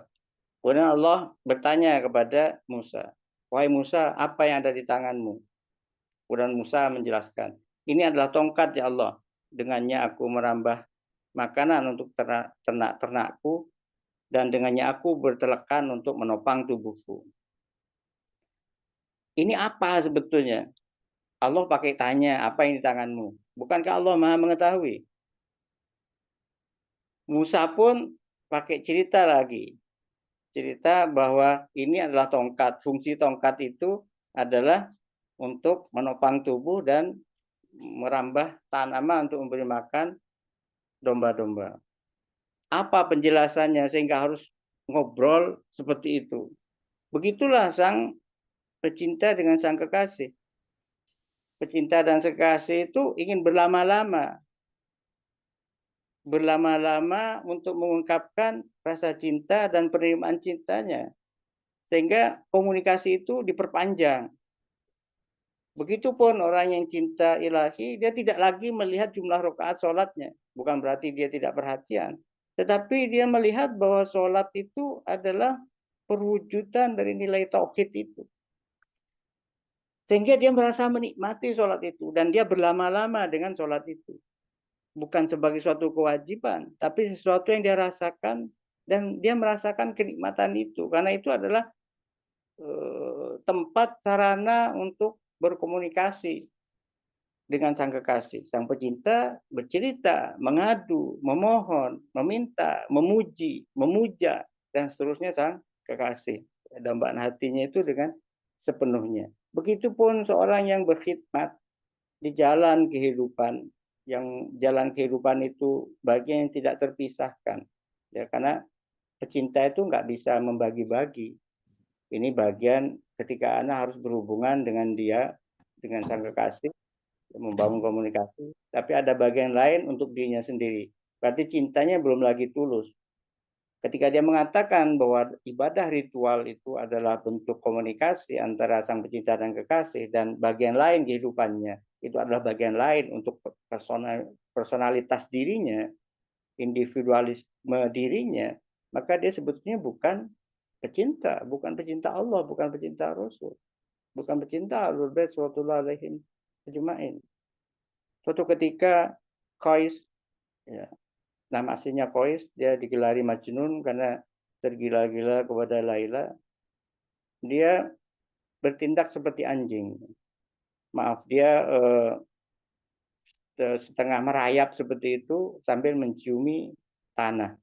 Speaker 1: Kemudian Allah bertanya kepada Musa, wahai Musa, apa yang ada di tanganmu? Kemudian Musa menjelaskan, ini adalah tongkat ya Allah. Dengannya aku merambah makanan untuk ternak-ternakku dan dengannya aku bertelekan untuk menopang tubuhku. Ini apa sebetulnya? Allah pakai tanya, apa yang di tanganmu? Bukankah Allah Maha mengetahui? Musa pun pakai cerita lagi. Cerita bahwa ini adalah tongkat. Fungsi tongkat itu adalah untuk menopang tubuh dan merambah tanaman untuk memberi makan domba-domba. Apa penjelasannya sehingga harus ngobrol seperti itu? Begitulah sang pecinta dengan sang kekasih. Pecinta dan kekasih itu ingin berlama-lama. Berlama-lama untuk mengungkapkan rasa cinta dan penerimaan cintanya. Sehingga komunikasi itu diperpanjang. Begitupun orang yang cinta ilahi, dia tidak lagi melihat jumlah rakaat sholatnya. Bukan berarti dia tidak perhatian. Tetapi dia melihat bahwa sholat itu adalah perwujudan dari nilai tauhid itu. Sehingga dia merasa menikmati sholat itu. Dan dia berlama-lama dengan sholat itu. Bukan sebagai suatu kewajiban. Tapi sesuatu yang dia rasakan. Dan dia merasakan kenikmatan itu. Karena itu adalah tempat sarana untuk berkomunikasi dengan sang kekasih. Sang pecinta bercerita, mengadu, memohon, meminta, memuji, memuja, dan seterusnya sang kekasih. Dambaan hatinya itu dengan sepenuhnya. Begitupun seorang yang berkhidmat di jalan kehidupan, yang jalan kehidupan itu bagian yang tidak terpisahkan. Ya, karena pecinta itu nggak bisa membagi-bagi. Ini bagian ketika Anda harus berhubungan dengan dia, dengan sang kekasih, membangun komunikasi. Tapi ada bagian lain untuk dirinya sendiri. Berarti cintanya belum lagi tulus. Ketika dia mengatakan bahwa ibadah ritual itu adalah bentuk komunikasi antara sang pecinta dan kekasih, dan bagian lain kehidupannya, itu adalah bagian lain untuk personalitas dirinya, individualisme dirinya, maka dia sebetulnya bukan pecinta, bukan pecinta Allah, bukan pecinta Rasul, bukan pecinta Ahlul Bait sallallahu alaihim ajmain. Suatu ketika Qais, ya, nama aslinya Qais, dia digelari Majnun karena tergila-gila kepada Laila. Dia bertindak seperti anjing. Maaf, dia setengah merayap seperti itu sambil menciumi tanah.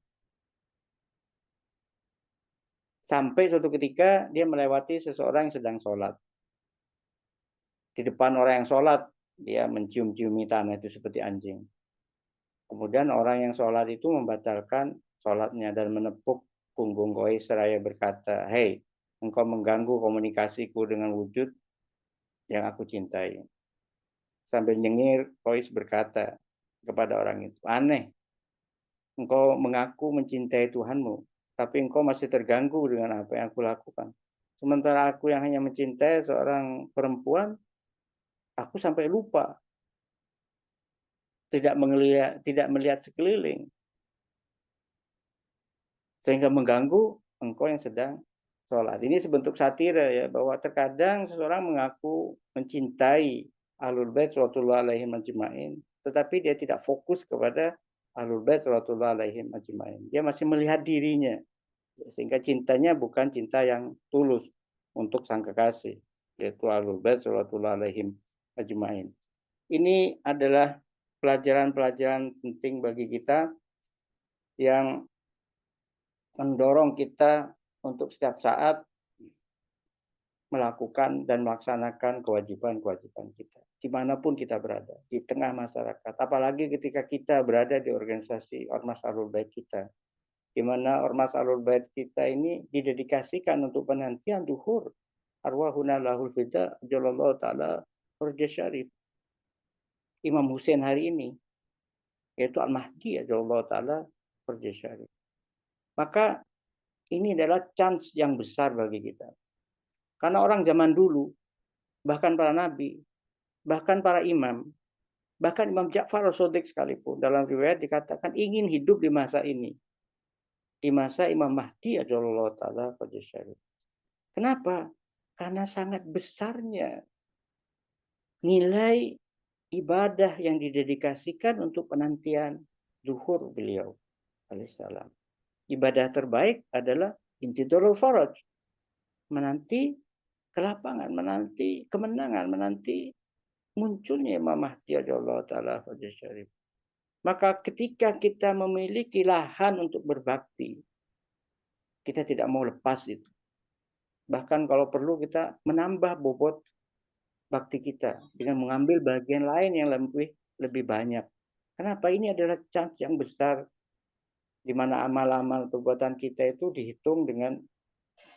Speaker 1: Sampai suatu ketika dia melewati seseorang yang sedang sholat. Di depan orang yang sholat, dia mencium-ciumi tanah itu seperti anjing. Kemudian orang yang sholat itu membatalkan sholatnya dan menepuk punggung Qais seraya berkata, "Hei, engkau mengganggu komunikasiku dengan wujud yang aku cintai." Sambil nyengir, Qais berkata kepada orang itu, "Aneh, engkau mengaku mencintai Tuhanmu, tapi engkau masih terganggu dengan apa yang aku lakukan. Sementara aku yang hanya mencintai seorang perempuan, aku sampai lupa, tidak melihat sekeliling, sehingga mengganggu engkau yang sedang sholat." Ini sebentuk satira ya, bahwa terkadang seseorang mengaku mencintai Ahlul Bait sallallahu alaihi ajmain, tetapi dia tidak fokus kepada Ahlul Bait sallallahu alaihi ajmain. Dia masih melihat dirinya, sehingga cintanya bukan cinta yang tulus untuk sang kekasih, yaitu Ahlul Bait sallallahu alaihi ajmain. Ini adalah pelajaran-pelajaran penting bagi kita yang mendorong kita untuk setiap saat melakukan dan melaksanakan kewajiban-kewajiban kita. Dimanapun kita berada, di tengah masyarakat. Apalagi ketika kita berada di organisasi Ormas Ahlul Bait kita. Di mana Ormas Ahlul Bait kita ini didedikasikan untuk penantian duhur arwahuna lahul fida jalallahu ta'ala Raja Syarif Imam Hussein hari ini, yaitu Al-Mahdi jalallahu ta'ala Raja Syarif. Maka ini adalah chance yang besar bagi kita. Karena orang zaman dulu, bahkan para nabi, bahkan para imam, bahkan Imam Ja'far as-Shadiq sekalipun, dalam riwayat dikatakan ingin hidup di masa ini. Di masa Imam Mahdi ajallahu ta'ala Raja Syarif. Kenapa? Karena sangat besarnya nilai ibadah yang didedikasikan untuk penantian zuhur beliau alaihissalam. Ibadah terbaik adalah intidharul faraj, menanti kelapangan, menanti kemenangan, menanti munculnya Imam Mahdi radhiyallahu taala fadil syarif. Maka ketika kita memiliki lahan untuk berbakti, kita tidak mau lepas itu. Bahkan kalau perlu kita menambah bobot bakti kita dengan mengambil bagian lain yang lebih banyak. Kenapa? Ini adalah chance yang besar di mana amal-amal perbuatan kita itu dihitung dengan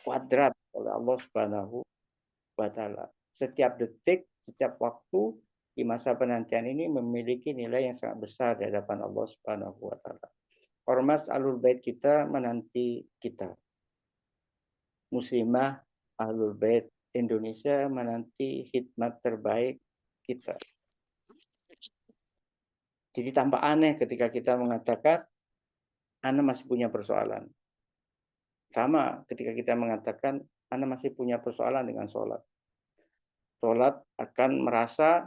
Speaker 1: kuadrat oleh Allah Subhanahu wa taala. Setiap detik, setiap waktu di masa penantian ini memiliki nilai yang sangat besar di hadapan Allah Subhanahu wa taala. Ormas Ahlul Bait kita menanti kita. Muslimah Ahlul Bait Indonesia menanti khidmat terbaik kita. Jadi tampak aneh ketika kita mengatakan Anda masih punya persoalan. Sama ketika kita mengatakan Anda masih punya persoalan dengan sholat. Sholat akan merasa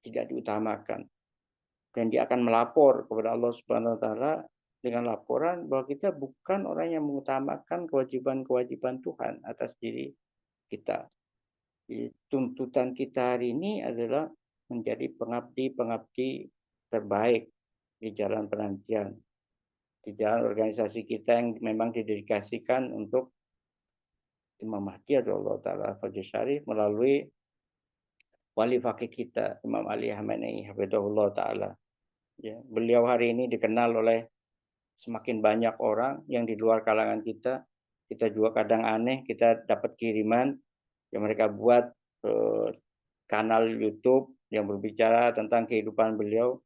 Speaker 1: tidak diutamakan. Dan dia akan melapor kepada Allah Subhanahu wa taala dengan laporan bahwa kita bukan orang yang mengutamakan kewajiban-kewajiban Tuhan atas diri kita. Jadi, tuntutan kita hari ini adalah menjadi pengabdi-pengabdi terbaik di jalan penantian, di jalan organisasi kita yang memang didedikasikan untuk Imam Mahdi radhiyallahu taala fadil syarif melalui wali fakih kita Imam Ali Khamenei hafizahullah taala. Ya, beliau hari ini dikenal oleh semakin banyak orang yang di luar kalangan kita. Kita juga kadang aneh, kita dapat kiriman yang mereka buat kanal YouTube yang berbicara tentang kehidupan beliau.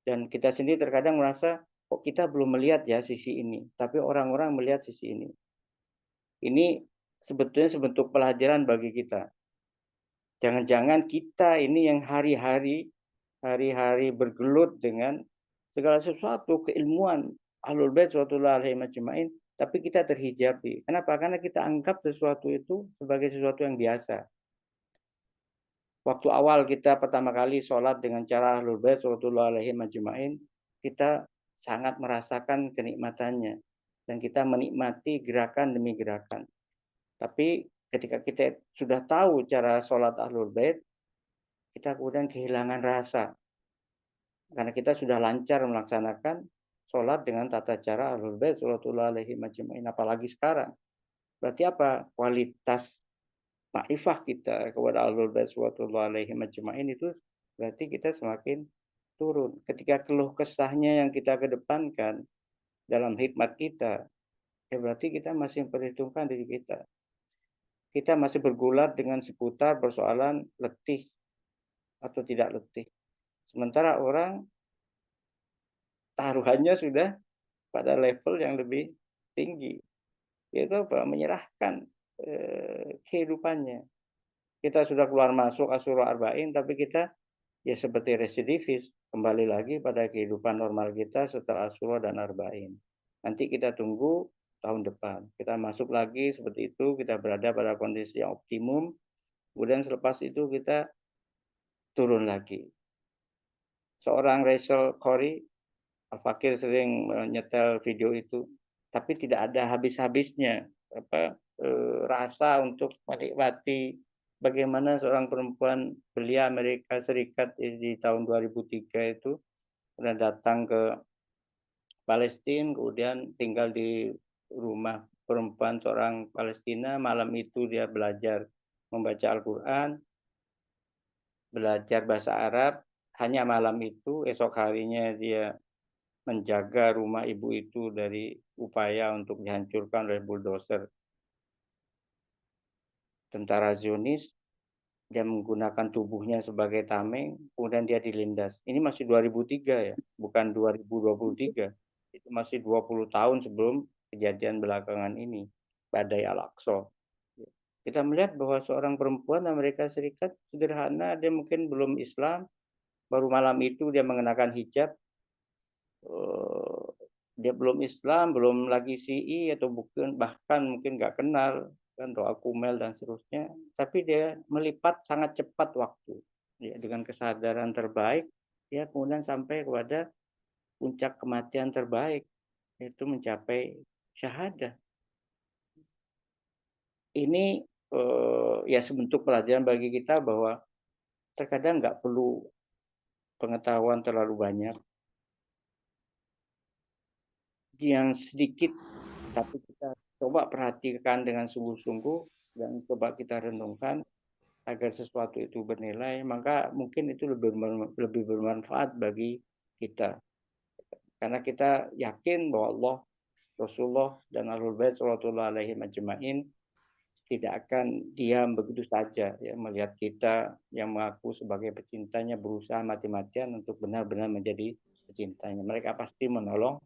Speaker 1: Dan kita sendiri terkadang merasa, kok kita belum melihat ya sisi ini. Tapi orang-orang melihat sisi ini. Ini sebetulnya sebentuk pelajaran bagi kita. Jangan-jangan kita ini yang hari-hari bergelut dengan segala sesuatu, keilmuan Ahlul Bait radhiyallahu alaihim ajmain, tapi kita terhijabi. Kenapa? Karena kita anggap sesuatu itu sebagai sesuatu yang biasa. Waktu awal kita pertama kali sholat dengan cara Ahlul Bait radhiyallahu alaihim ajmain, kita sangat merasakan kenikmatannya dan kita menikmati gerakan demi gerakan. Tapi ketika kita sudah tahu cara sholat Ahlul Bait, kita kemudian kehilangan rasa karena kita sudah lancar melaksanakan sholat dengan tata cara Ahlul Bait radhiyallahu alaihim ajmain. Apalagi sekarang, berarti apa? Kualitas makrifah kita kepada Ahlul Bait radhiyallahu alaihim ajmain itu berarti kita semakin turun. Ketika keluh kesahnya yang kita kedepankan dalam hikmat kita, ya berarti kita masih memperhitungkan diri kita. Kita masih bergulat dengan seputar persoalan letih atau tidak letih. Sementara orang taruhannya sudah pada level yang lebih tinggi, yaitu menyerahkan kehidupannya. Kita sudah keluar masuk Asyura Arba'in, tapi kita ya seperti residivis, kembali lagi pada kehidupan normal kita setelah Asyura dan Arba'in. Nanti kita tunggu tahun depan. Kita masuk lagi seperti itu, kita berada pada kondisi yang optimum, kemudian selepas itu kita turun lagi. Seorang Rachel Corrie, Al-Fakir sering menyetel video itu, tapi tidak ada habis-habisnya rasa untuk menikmati bagaimana seorang perempuan belia Amerika Serikat di tahun 2003 itu sudah datang ke Palestina, kemudian tinggal di rumah perempuan seorang Palestina. Malam itu dia belajar membaca Al-Quran, belajar bahasa Arab. Hanya malam itu, esok harinya dia menjaga rumah ibu itu dari upaya untuk dihancurkan oleh bulldozer tentara Zionis. Dia menggunakan tubuhnya sebagai tameng, kemudian dia dilindas. Ini masih 2003 ya, bukan 2023. Itu masih 20 tahun sebelum kejadian belakangan ini, Badai Al-Aqsa. Kita melihat bahwa seorang perempuan Amerika Serikat sederhana, dia mungkin belum Islam, baru malam itu dia mengenakan hijab, dia belum Islam, belum lagi Syi'i atau bahkan mungkin nggak kenal kan doa kumel dan seterusnya, tapi dia melipat sangat cepat waktu ya, dengan kesadaran terbaik dia kemudian sampai kepada puncak kematian terbaik, yaitu mencapai syahadah. Ini ya sebentuk pelajaran bagi kita bahwa terkadang nggak perlu pengetahuan terlalu banyak, yang sedikit, tapi kita coba perhatikan dengan sungguh-sungguh dan coba kita renungkan agar sesuatu itu bernilai, maka mungkin itu lebih bermanfaat bagi kita. Karena kita yakin bahwa Allah, Rasulullah, dan Ahlul Bait sallallahu alaihi majma'in tidak akan diam begitu saja ya melihat kita yang mengaku sebagai pecintanya berusaha mati-matian untuk benar-benar menjadi pecintanya. Mereka pasti menolong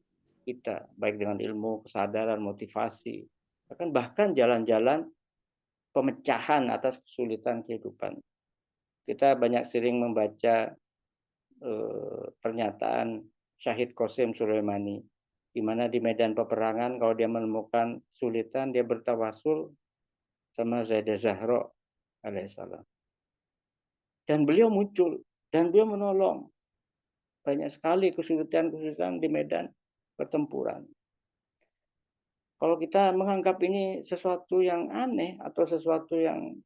Speaker 1: kita baik dengan ilmu, kesadaran, motivasi, bahkan jalan-jalan pemecahan atas kesulitan kehidupan. Kita banyak sering membaca pernyataan Syahid Qasim Sulaimani, di mana di medan peperangan kalau dia menemukan kesulitan dia bertawasul sama Zaidah Zahra alaihissalam. Dan beliau muncul dan beliau menolong banyak sekali kesulitan-kesulitan di medan pertempuran. Kalau kita menganggap ini sesuatu yang aneh atau sesuatu yang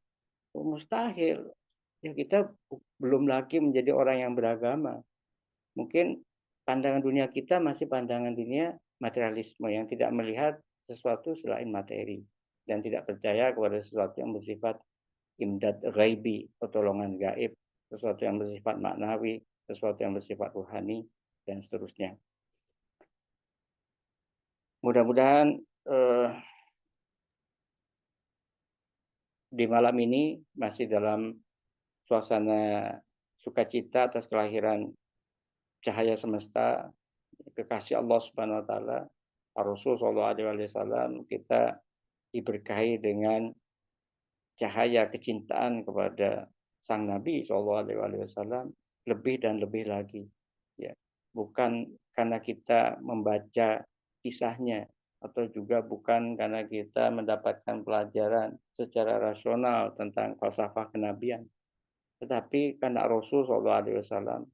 Speaker 1: mustahil, ya kita belum lagi menjadi orang yang beragama. Mungkin pandangan dunia kita masih pandangan dunia materialisme yang tidak melihat sesuatu selain materi dan tidak percaya kepada sesuatu yang bersifat imdad ghaibi, pertolongan gaib, sesuatu yang bersifat maknawi, sesuatu yang bersifat rohani, dan seterusnya. Mudah-mudahan di malam ini masih dalam suasana sukacita atas kelahiran cahaya semesta, kekasih Allah Subhanahu wa taala, Rasul sallallahu alaihi wasallam, kita diberkahi dengan cahaya kecintaan kepada sang Nabi sallallahu alaihi wasallam lebih dan lebih lagi. Ya, bukan karena kita membaca kisahnya atau juga bukan karena kita mendapatkan pelajaran secara rasional tentang falsafah kenabian, tetapi karena Rasul sallallahu alaihi wasallam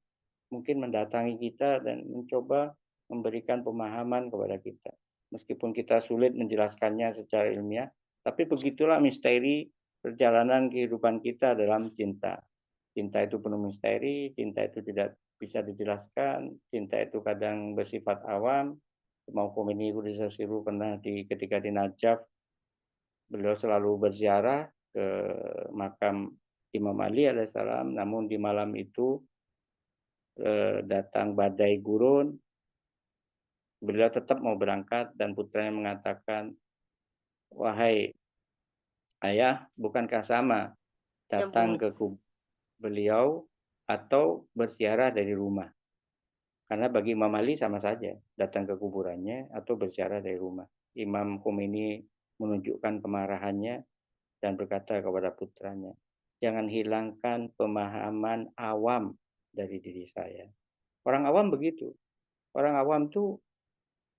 Speaker 1: mungkin mendatangi kita dan mencoba memberikan pemahaman kepada kita. Meskipun kita sulit menjelaskannya secara ilmiah, tapi begitulah misteri perjalanan kehidupan kita dalam cinta. Cinta itu penuh misteri, cinta itu tidak bisa dijelaskan, cinta itu kadang bersifat awam. Mau Khomeini Qudusasiru pernah ketika di Najaf, beliau selalu berziarah ke makam Imam Ali alaihissalam, namun di malam itu datang badai gurun, beliau tetap mau berangkat dan putranya mengatakan, wahai ayah, bukankah sama datang ke beliau atau berziarah dari rumah? Karena bagi Imam Ali sama saja, datang ke kuburannya atau berziarah dari rumah. Imam Khomeini menunjukkan kemarahannya dan berkata kepada putranya, jangan hilangkan pemahaman awam dari diri saya. Orang awam begitu. Orang awam tuh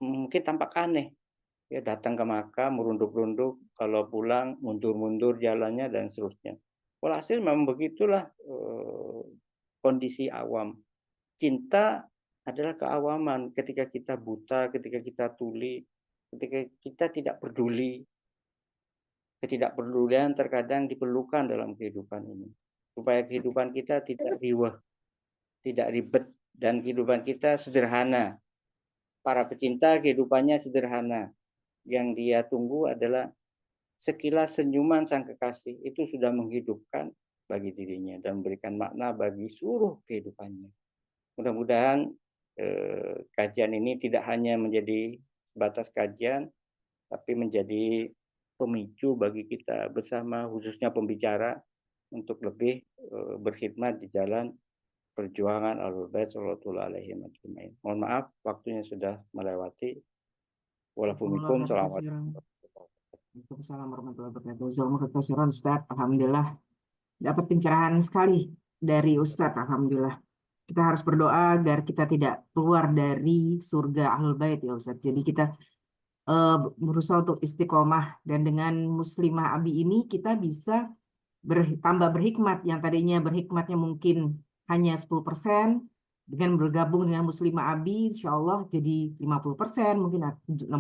Speaker 1: mungkin tampak aneh. Ya, datang ke makam, merunduk-runduk, kalau pulang mundur-mundur jalannya dan seterusnya. Walhasil memang begitulah kondisi awam. Cinta adalah keawaman ketika kita buta, ketika kita tuli, ketika kita tidak peduli. Ketidakpedulian terkadang diperlukan dalam kehidupan ini. Supaya kehidupan kita tidak riweh, tidak ribet, dan kehidupan kita sederhana. Para pecinta kehidupannya sederhana. Yang dia tunggu adalah sekilas senyuman sang kekasih. Itu sudah menghidupkan bagi dirinya dan memberikan makna bagi seluruh kehidupannya. Mudah-mudahan kajian ini tidak hanya menjadi sebatas kajian, tapi menjadi pemicu bagi kita bersama, khususnya pembicara, untuk lebih berkhidmat di jalan perjuangan Ahlul Bait sallallahu alaihi wasallam. Mohon maaf, waktunya sudah melewati. Waalaikumsalam
Speaker 3: warahmatullahi wabarakatuh. Ustaz, alhamdulillah dapat pencerahan sekali dari Ustaz. Alhamdulillah. Kita harus berdoa agar kita tidak keluar dari surga Ahlul Bait ya Ustaz. Jadi kita berusaha untuk istiqomah, dan dengan Muslimah Abi ini kita bisa tambah berhikmat. Yang tadinya berhikmatnya mungkin hanya 10%, Dengan bergabung dengan Muslimah Abi, insya Allah jadi 50%, mungkin 60%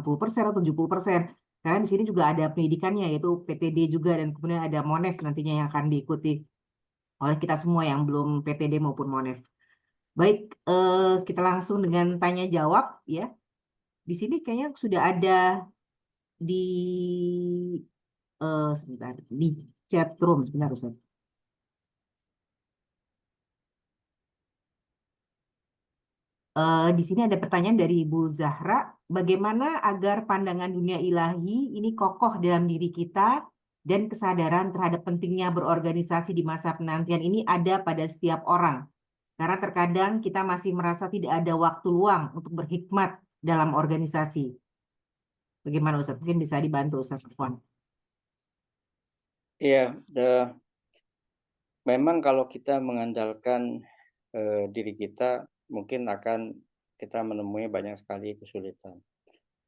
Speaker 3: atau 70%. Karena di sini juga ada pendidikannya, yaitu PTD juga, dan kemudian ada MONEF nantinya yang akan diikuti oleh kita semua yang belum PTD maupun MONEF. Baik, kita langsung dengan tanya jawab ya. Di sini kayaknya sudah ada di sebentar di chat room, sebentar Ustaz. Di sini ada pertanyaan dari Ibu Zahra, bagaimana agar pandangan dunia ilahi ini kokoh dalam diri kita dan kesadaran terhadap pentingnya berorganisasi di masa penantian ini ada pada setiap orang. Karena terkadang kita masih merasa tidak ada waktu luang untuk berhikmat dalam organisasi. Bagaimana Ustaz? Mungkin bisa dibantu Ustaz Afwan.
Speaker 1: Iya, memang kalau kita mengandalkan diri kita, mungkin akan kita menemui banyak sekali kesulitan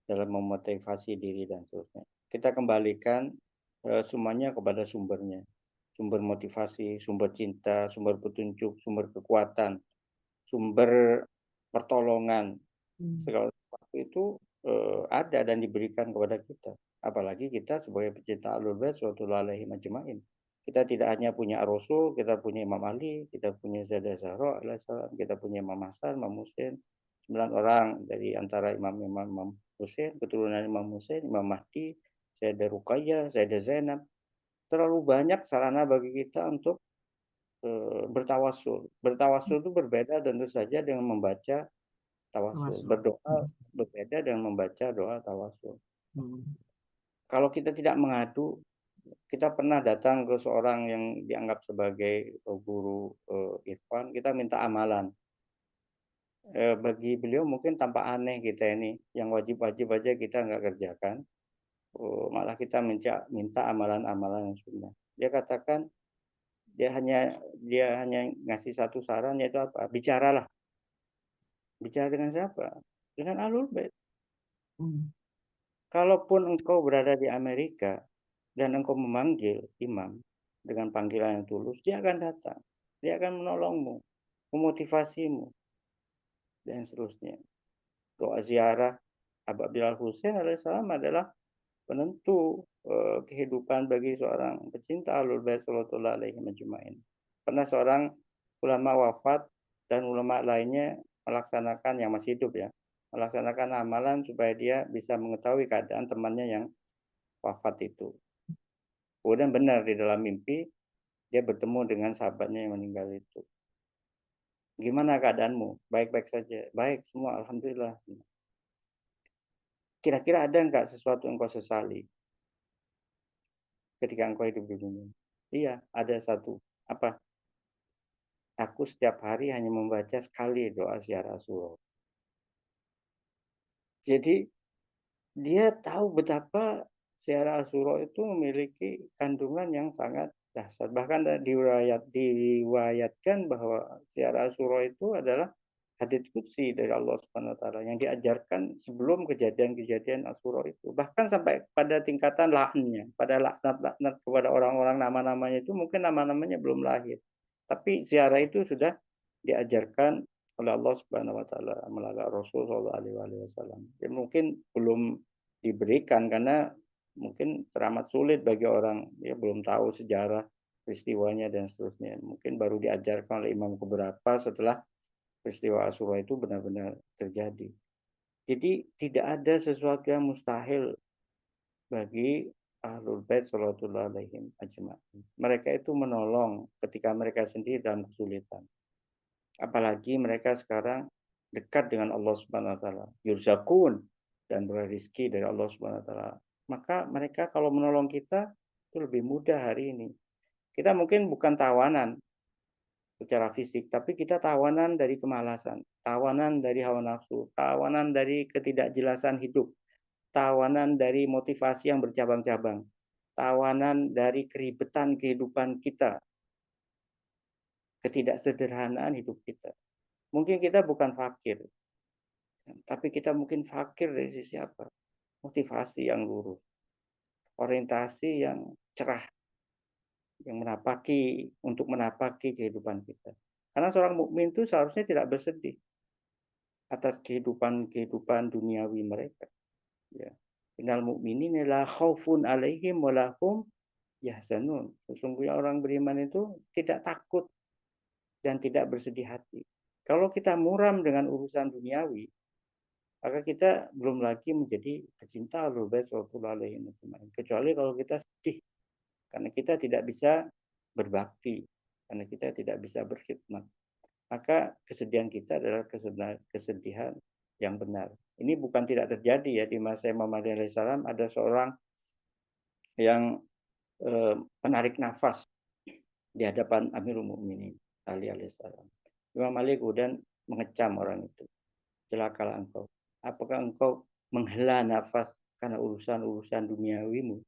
Speaker 1: dalam memotivasi diri dan seterusnya. Kita kembalikan semuanya kepada sumbernya. Sumber motivasi, sumber cinta, sumber petunjuk, sumber kekuatan, sumber pertolongan. Segala sesuatu itu ada dan diberikan kepada kita. Apalagi kita sebagai pecinta Ahlul Bait sallallahu alaihi majma'in. Kita tidak hanya punya Rasul, kita punya Imam Ali, kita punya Sayyidah Zahra alaihissalam, kita punya Imam Hasan, Imam Husain, 9 orang dari antara Imam Husain, keturunan Imam Husain, Imam Mahdi, Sayyidah Ruqayyah, Sayyidah Zainab. Terlalu banyak sarana bagi kita untuk bertawasul. Bertawasul itu berbeda tentu saja dengan membaca tawasul. Berdoa berbeda dengan membaca doa tawasul. Kalau kita tidak mengadu, kita pernah datang ke seorang yang dianggap sebagai guru irfan, kita minta amalan. Bagi beliau mungkin tampak aneh kita ini, yang wajib-wajib aja kita nggak kerjakan, malah kita minta amalan-amalan yang sunnah. Dia katakan dia hanya ngasih satu saran, yaitu apa? Bicaralah. Bicara dengan siapa? Dengan Ahlul Bait. Kalaupun engkau berada di Amerika dan engkau memanggil imam dengan panggilan yang tulus, dia akan datang. Dia akan menolongmu, memotivasimu, dan seterusnya. Doa ziarah Aba Bilal Husain alaihissalam adalah penentu kehidupan bagi seorang pecinta Ahlul Bait sallallahu alaihi majma'in. Pernah seorang ulama wafat dan ulama lainnya melaksanakan, yang masih hidup ya, melaksanakan amalan supaya dia bisa mengetahui keadaan temannya yang wafat itu. Kemudian benar di dalam mimpi dia bertemu dengan sahabatnya yang meninggal itu. Gimana keadaanmu? Baik-baik saja. Baik semua, alhamdulillah. Kira-kira ada enggak sesuatu yang kau sesali ketika engkau hidup di dunia? Iya, ada satu. Apa? Aku setiap hari hanya membaca sekali doa ziarah Rasulullah. Jadi dia tahu betapa ziarah Rasulullah itu memiliki kandungan yang sangat dahsyat. Bahkan diriwayatkan bahwa ziarah Rasulullah itu adalah hadits qudsi dari Allah Subhanahu wa taala yang diajarkan sebelum kejadian-kejadian Asyura itu. Bahkan sampai pada tingkatan laknatnya, pada laknat-laknat kepada orang-orang nama-namanya itu mungkin nama-namanya belum lahir. Tapi ziarah itu sudah diajarkan oleh Allah Subhanahu wa taala melalui Rasul sallallahu alaihi wasallam. Ya mungkin belum diberikan karena mungkin teramat sulit bagi orang ya belum tahu sejarah peristiwanya dan seterusnya. Mungkin baru diajarkan oleh imam keberapa setelah peristiwa Asyura itu benar-benar terjadi. Jadi tidak ada sesuatu yang mustahil bagi Ahlul Bait sallallahu alaihi ajma'in. Mereka itu menolong ketika mereka sendiri dalam kesulitan. Apalagi mereka sekarang dekat dengan Allah Subhanahu wa taala. Yurzakun dan berizki dari Allah Subhanahu wa taala. Maka mereka kalau menolong kita itu lebih mudah hari ini. Kita mungkin bukan tawanan secara fisik, tapi kita tawanan dari kemalasan, tawanan dari hawa nafsu, tawanan dari ketidakjelasan hidup, tawanan dari motivasi yang bercabang-cabang, tawanan dari keribetan kehidupan kita, ketidaksederhanaan hidup kita. Mungkin kita bukan fakir, tapi kita mungkin fakir dari sisi apa? Motivasi yang lurus, orientasi yang cerah, yang untuk menapaki kehidupan kita. Karena seorang mukmin itu seharusnya tidak bersedih atas kehidupan duniawi mereka. Ya. Innal mu'minina la khaufun 'alaihim wa lahum yahzanun. Sesungguhnya orang beriman itu tidak takut dan tidak bersedih hati. Kalau kita muram dengan urusan duniawi, maka kita belum lagi menjadi pecinta Ahlul Bait sallallahu alaihi wasallam. Kecuali kalau kita sedih karena kita tidak bisa berbakti, karena kita tidak bisa berkhidmat. Maka kesedihan kita adalah kesedihan yang benar. Ini bukan tidak terjadi ya di masa Imam Ali alaihissalam ada seorang yang menarik nafas di hadapan Amirul Mukminin Ali alaihissalam. Imam Ali kemudian mengecam orang itu. Celakalah engkau. Apakah engkau menghela nafas karena urusan-urusan duniawimu?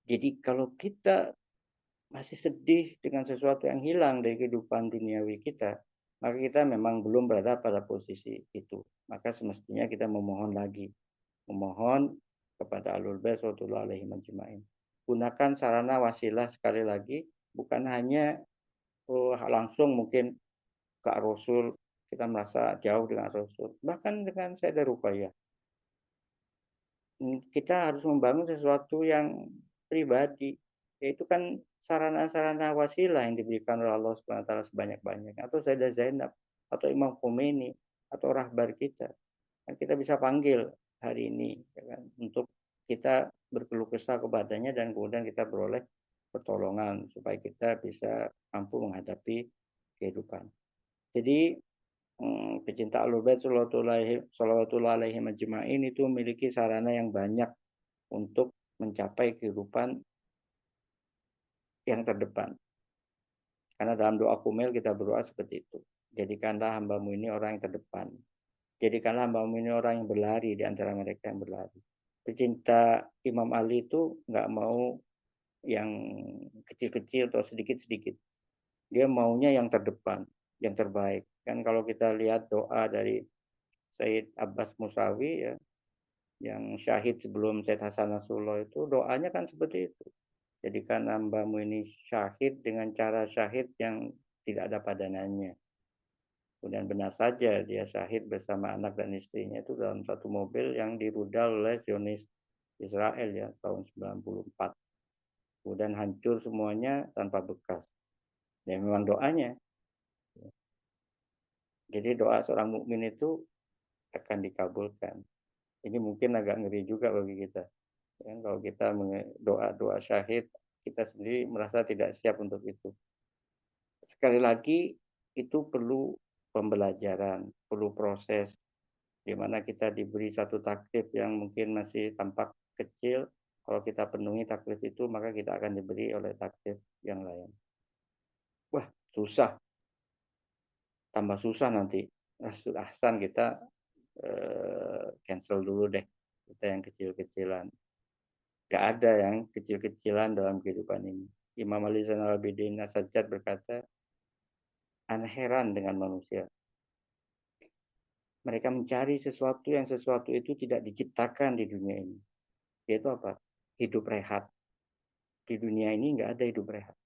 Speaker 1: Jadi kalau kita masih sedih dengan sesuatu yang hilang dari kehidupan duniawi kita, maka kita memang belum berada pada posisi itu. Maka semestinya kita memohon lagi. Memohon kepada Ahlul Bait sallallahu alaihi wasallam. Gunakan sarana wasilah sekali lagi, bukan hanya langsung mungkin ke Rasul, kita merasa jauh dengan Rasul. Bahkan dengan Sayyidah Ruqayyah. Kita harus membangun sesuatu yang pribadi. Yaitu kan sarana-sarana wasilah yang diberikan oleh Allah SWT sebanyak-banyaknya. Atau Sayyidah Zainab, atau Imam Khomeini, atau rahbar kita. Dan kita bisa panggil hari ini ya kan, untuk kita berkeluh kesah kepadanya dan kemudian kita beroleh pertolongan supaya kita bisa mampu menghadapi kehidupan. Jadi pecinta Ahlul Bait sallallahu alaihi majma'in itu memiliki sarana yang banyak untuk mencapai kehidupan yang terdepan. Karena dalam doa kumil kita berdoa seperti itu. Jadikanlah hambamu ini orang yang terdepan. Jadikanlah hambamu ini orang yang berlari di antara mereka yang berlari. Pecinta Imam Ali itu nggak mau yang kecil-kecil atau sedikit-sedikit. Dia maunya yang terdepan, yang terbaik. Kan kalau kita lihat doa dari Sayyid Abbas Musawi ya, yang syahid sebelum Sayyid Hasan Nasrullah itu doanya kan seperti itu. Jadikan hambamu ini syahid dengan cara syahid yang tidak ada padanannya. Kemudian benar saja dia syahid bersama anak dan istrinya itu dalam satu mobil yang dirudal oleh Zionis Israel ya tahun 94. Kemudian hancur semuanya tanpa bekas. Ya memang doanya. Jadi doa seorang mukmin itu akan dikabulkan. Ini mungkin agak ngeri juga bagi kita. Ya, kalau kita doa syahid, kita sendiri merasa tidak siap untuk itu. Sekali lagi, itu perlu pembelajaran, perlu proses, di mana kita diberi satu taklif yang mungkin masih tampak kecil. Kalau kita penuhi taklif itu, maka kita akan diberi oleh taklif yang lain. Wah, susah. Tambah susah nanti. Ahsan kita cancel dulu deh. Kita yang kecil-kecilan. Gak ada yang kecil-kecilan dalam kehidupan ini. Imam Ali Zainal Abidin As-Sajjad berkata, ana heran dengan manusia. Mereka mencari sesuatu yang sesuatu itu tidak diciptakan di dunia ini. Yaitu apa? Hidup rehat. Di dunia ini nggak ada hidup rehat.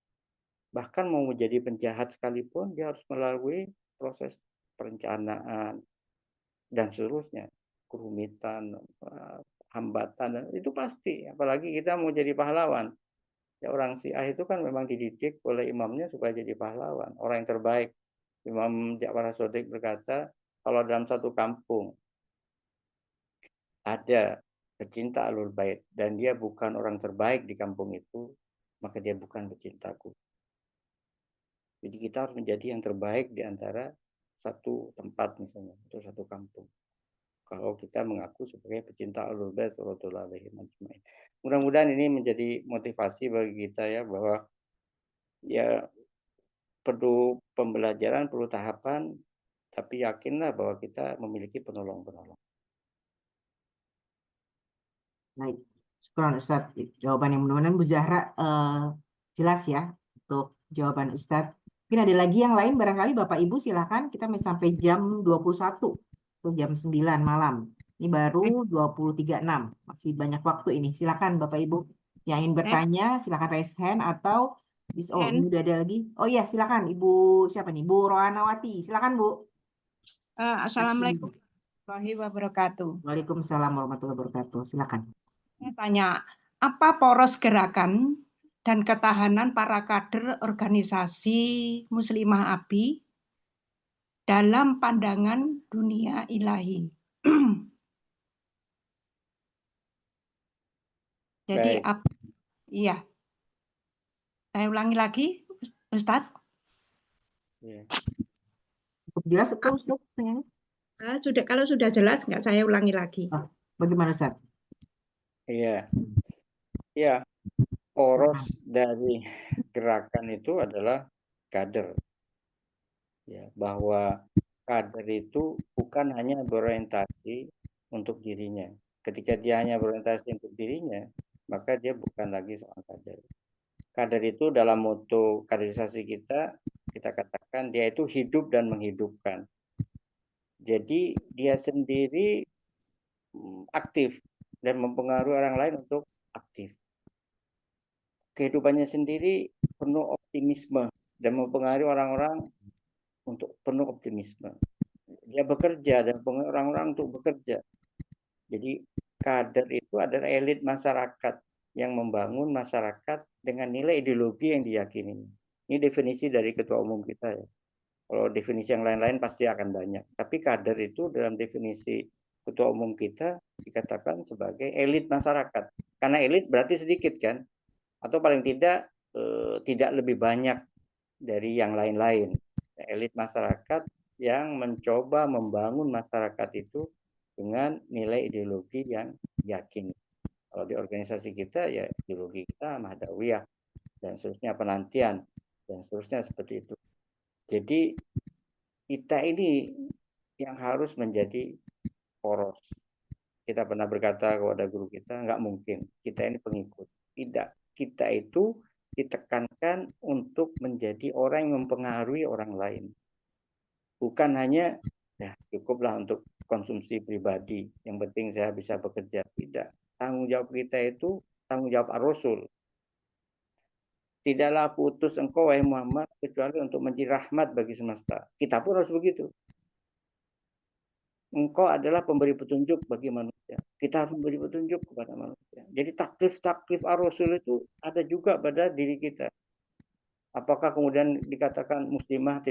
Speaker 1: Bahkan mau menjadi penjahat sekalipun, dia harus melalui proses perencanaan dan seterusnya. Kerumitan, hambatan, itu pasti. Apalagi kita mau jadi pahlawan. Ya, orang Syiah itu kan memang dididik oleh imamnya supaya jadi pahlawan. Orang yang terbaik. Imam Ja'far As-Shadiq berkata, kalau dalam satu kampung ada pecinta Ahlul Bait dan dia bukan orang terbaik di kampung itu, maka dia bukan pecintaku. Jadi kita harus menjadi yang terbaik di antara satu tempat misalnya, atau satu kampung. Kalau kita mengaku sebagai pecinta Ahlul Bait sallallahu alaihi wasallam. Mudah-mudahan ini menjadi motivasi bagi kita ya, bahwa ya perlu pembelajaran, perlu tahapan, tapi yakinlah bahwa kita memiliki penolong-penolong.
Speaker 3: Baik, syukran Ustadz. Jawaban yang mudah-mudahan Bu Zahra jelas ya untuk jawaban Ustadz. Mungkin ada lagi yang lain barangkali Bapak Ibu silakan, kita sampai jam 21 atau jam 9 malam. Ini baru 23.06, masih banyak waktu ini. Silakan Bapak Ibu yang ingin bertanya silakan raise hand atau Oh, ini udah ada lagi. Oh iya, silakan Ibu siapa nih? Bu Rohanawati. Silakan Bu.
Speaker 4: Assalamualaikum warahmatullahi wabarakatuh.
Speaker 3: Waalaikumsalam warahmatullahi wabarakatuh. Silakan.
Speaker 4: Saya tanya, apa poros gerakan dan ketahanan para kader organisasi Muslimah ABI dalam pandangan dunia ilahi? Jadi
Speaker 1: Baik.
Speaker 4: apa? Iya. Saya ulangi lagi, Ustadz.
Speaker 1: Ya.
Speaker 3: Cukup jelas itu Ustaz?
Speaker 4: Kalau sudah jelas, nggak saya ulangi lagi.
Speaker 3: Bagaimana Ustaz?
Speaker 1: Iya. Ya, poros dari gerakan itu adalah kader. Ya, bahwa kader itu bukan hanya berorientasi untuk dirinya. Ketika dia hanya berorientasi untuk dirinya, maka dia bukan lagi seorang kader. Kader itu dalam moto kaderisasi kita katakan dia itu hidup dan menghidupkan. Jadi dia sendiri aktif dan mempengaruhi orang lain untuk aktif. Kehidupannya sendiri penuh optimisme dan mempengaruhi orang-orang untuk penuh optimisme. Dia bekerja dan mempengaruhi orang-orang untuk bekerja. Jadi kader itu adalah elit masyarakat yang membangun masyarakat dengan nilai ideologi yang diyakini. Ini definisi dari ketua umum kita ya. Kalau definisi yang lain-lain pasti akan banyak. Tapi kader itu dalam definisi ketua umum kita dikatakan sebagai elit masyarakat. Karena elit berarti sedikit kan? Atau paling tidak lebih banyak dari yang lain-lain. Elit masyarakat yang mencoba membangun masyarakat itu dengan nilai ideologi yang yakin. Kalau di organisasi kita ya ideologi kita Mahdawiyah dan seterusnya penantian dan seterusnya seperti itu. Jadi kita ini yang harus menjadi poros. Kita pernah berkata kepada guru kita, nggak mungkin kita ini pengikut. Tidak, kita itu ditekankan untuk menjadi orang yang mempengaruhi orang lain. Bukan hanya ya cukuplah untuk konsumsi pribadi, yang penting saya bisa bekerja. Tidak, tanggung jawab kita itu tanggung jawab ar-Rasul. Tidaklah aku utus engkau wahai Muhammad kecuali untuk menjadi rahmat bagi semesta. Kita pun harus begitu. Engkau adalah pemberi petunjuk bagi manusia. Kita harus memberi petunjuk kepada manusia. Jadi taklif ar-Rasul itu ada juga pada diri kita. Apakah kemudian dikatakan muslimah tidak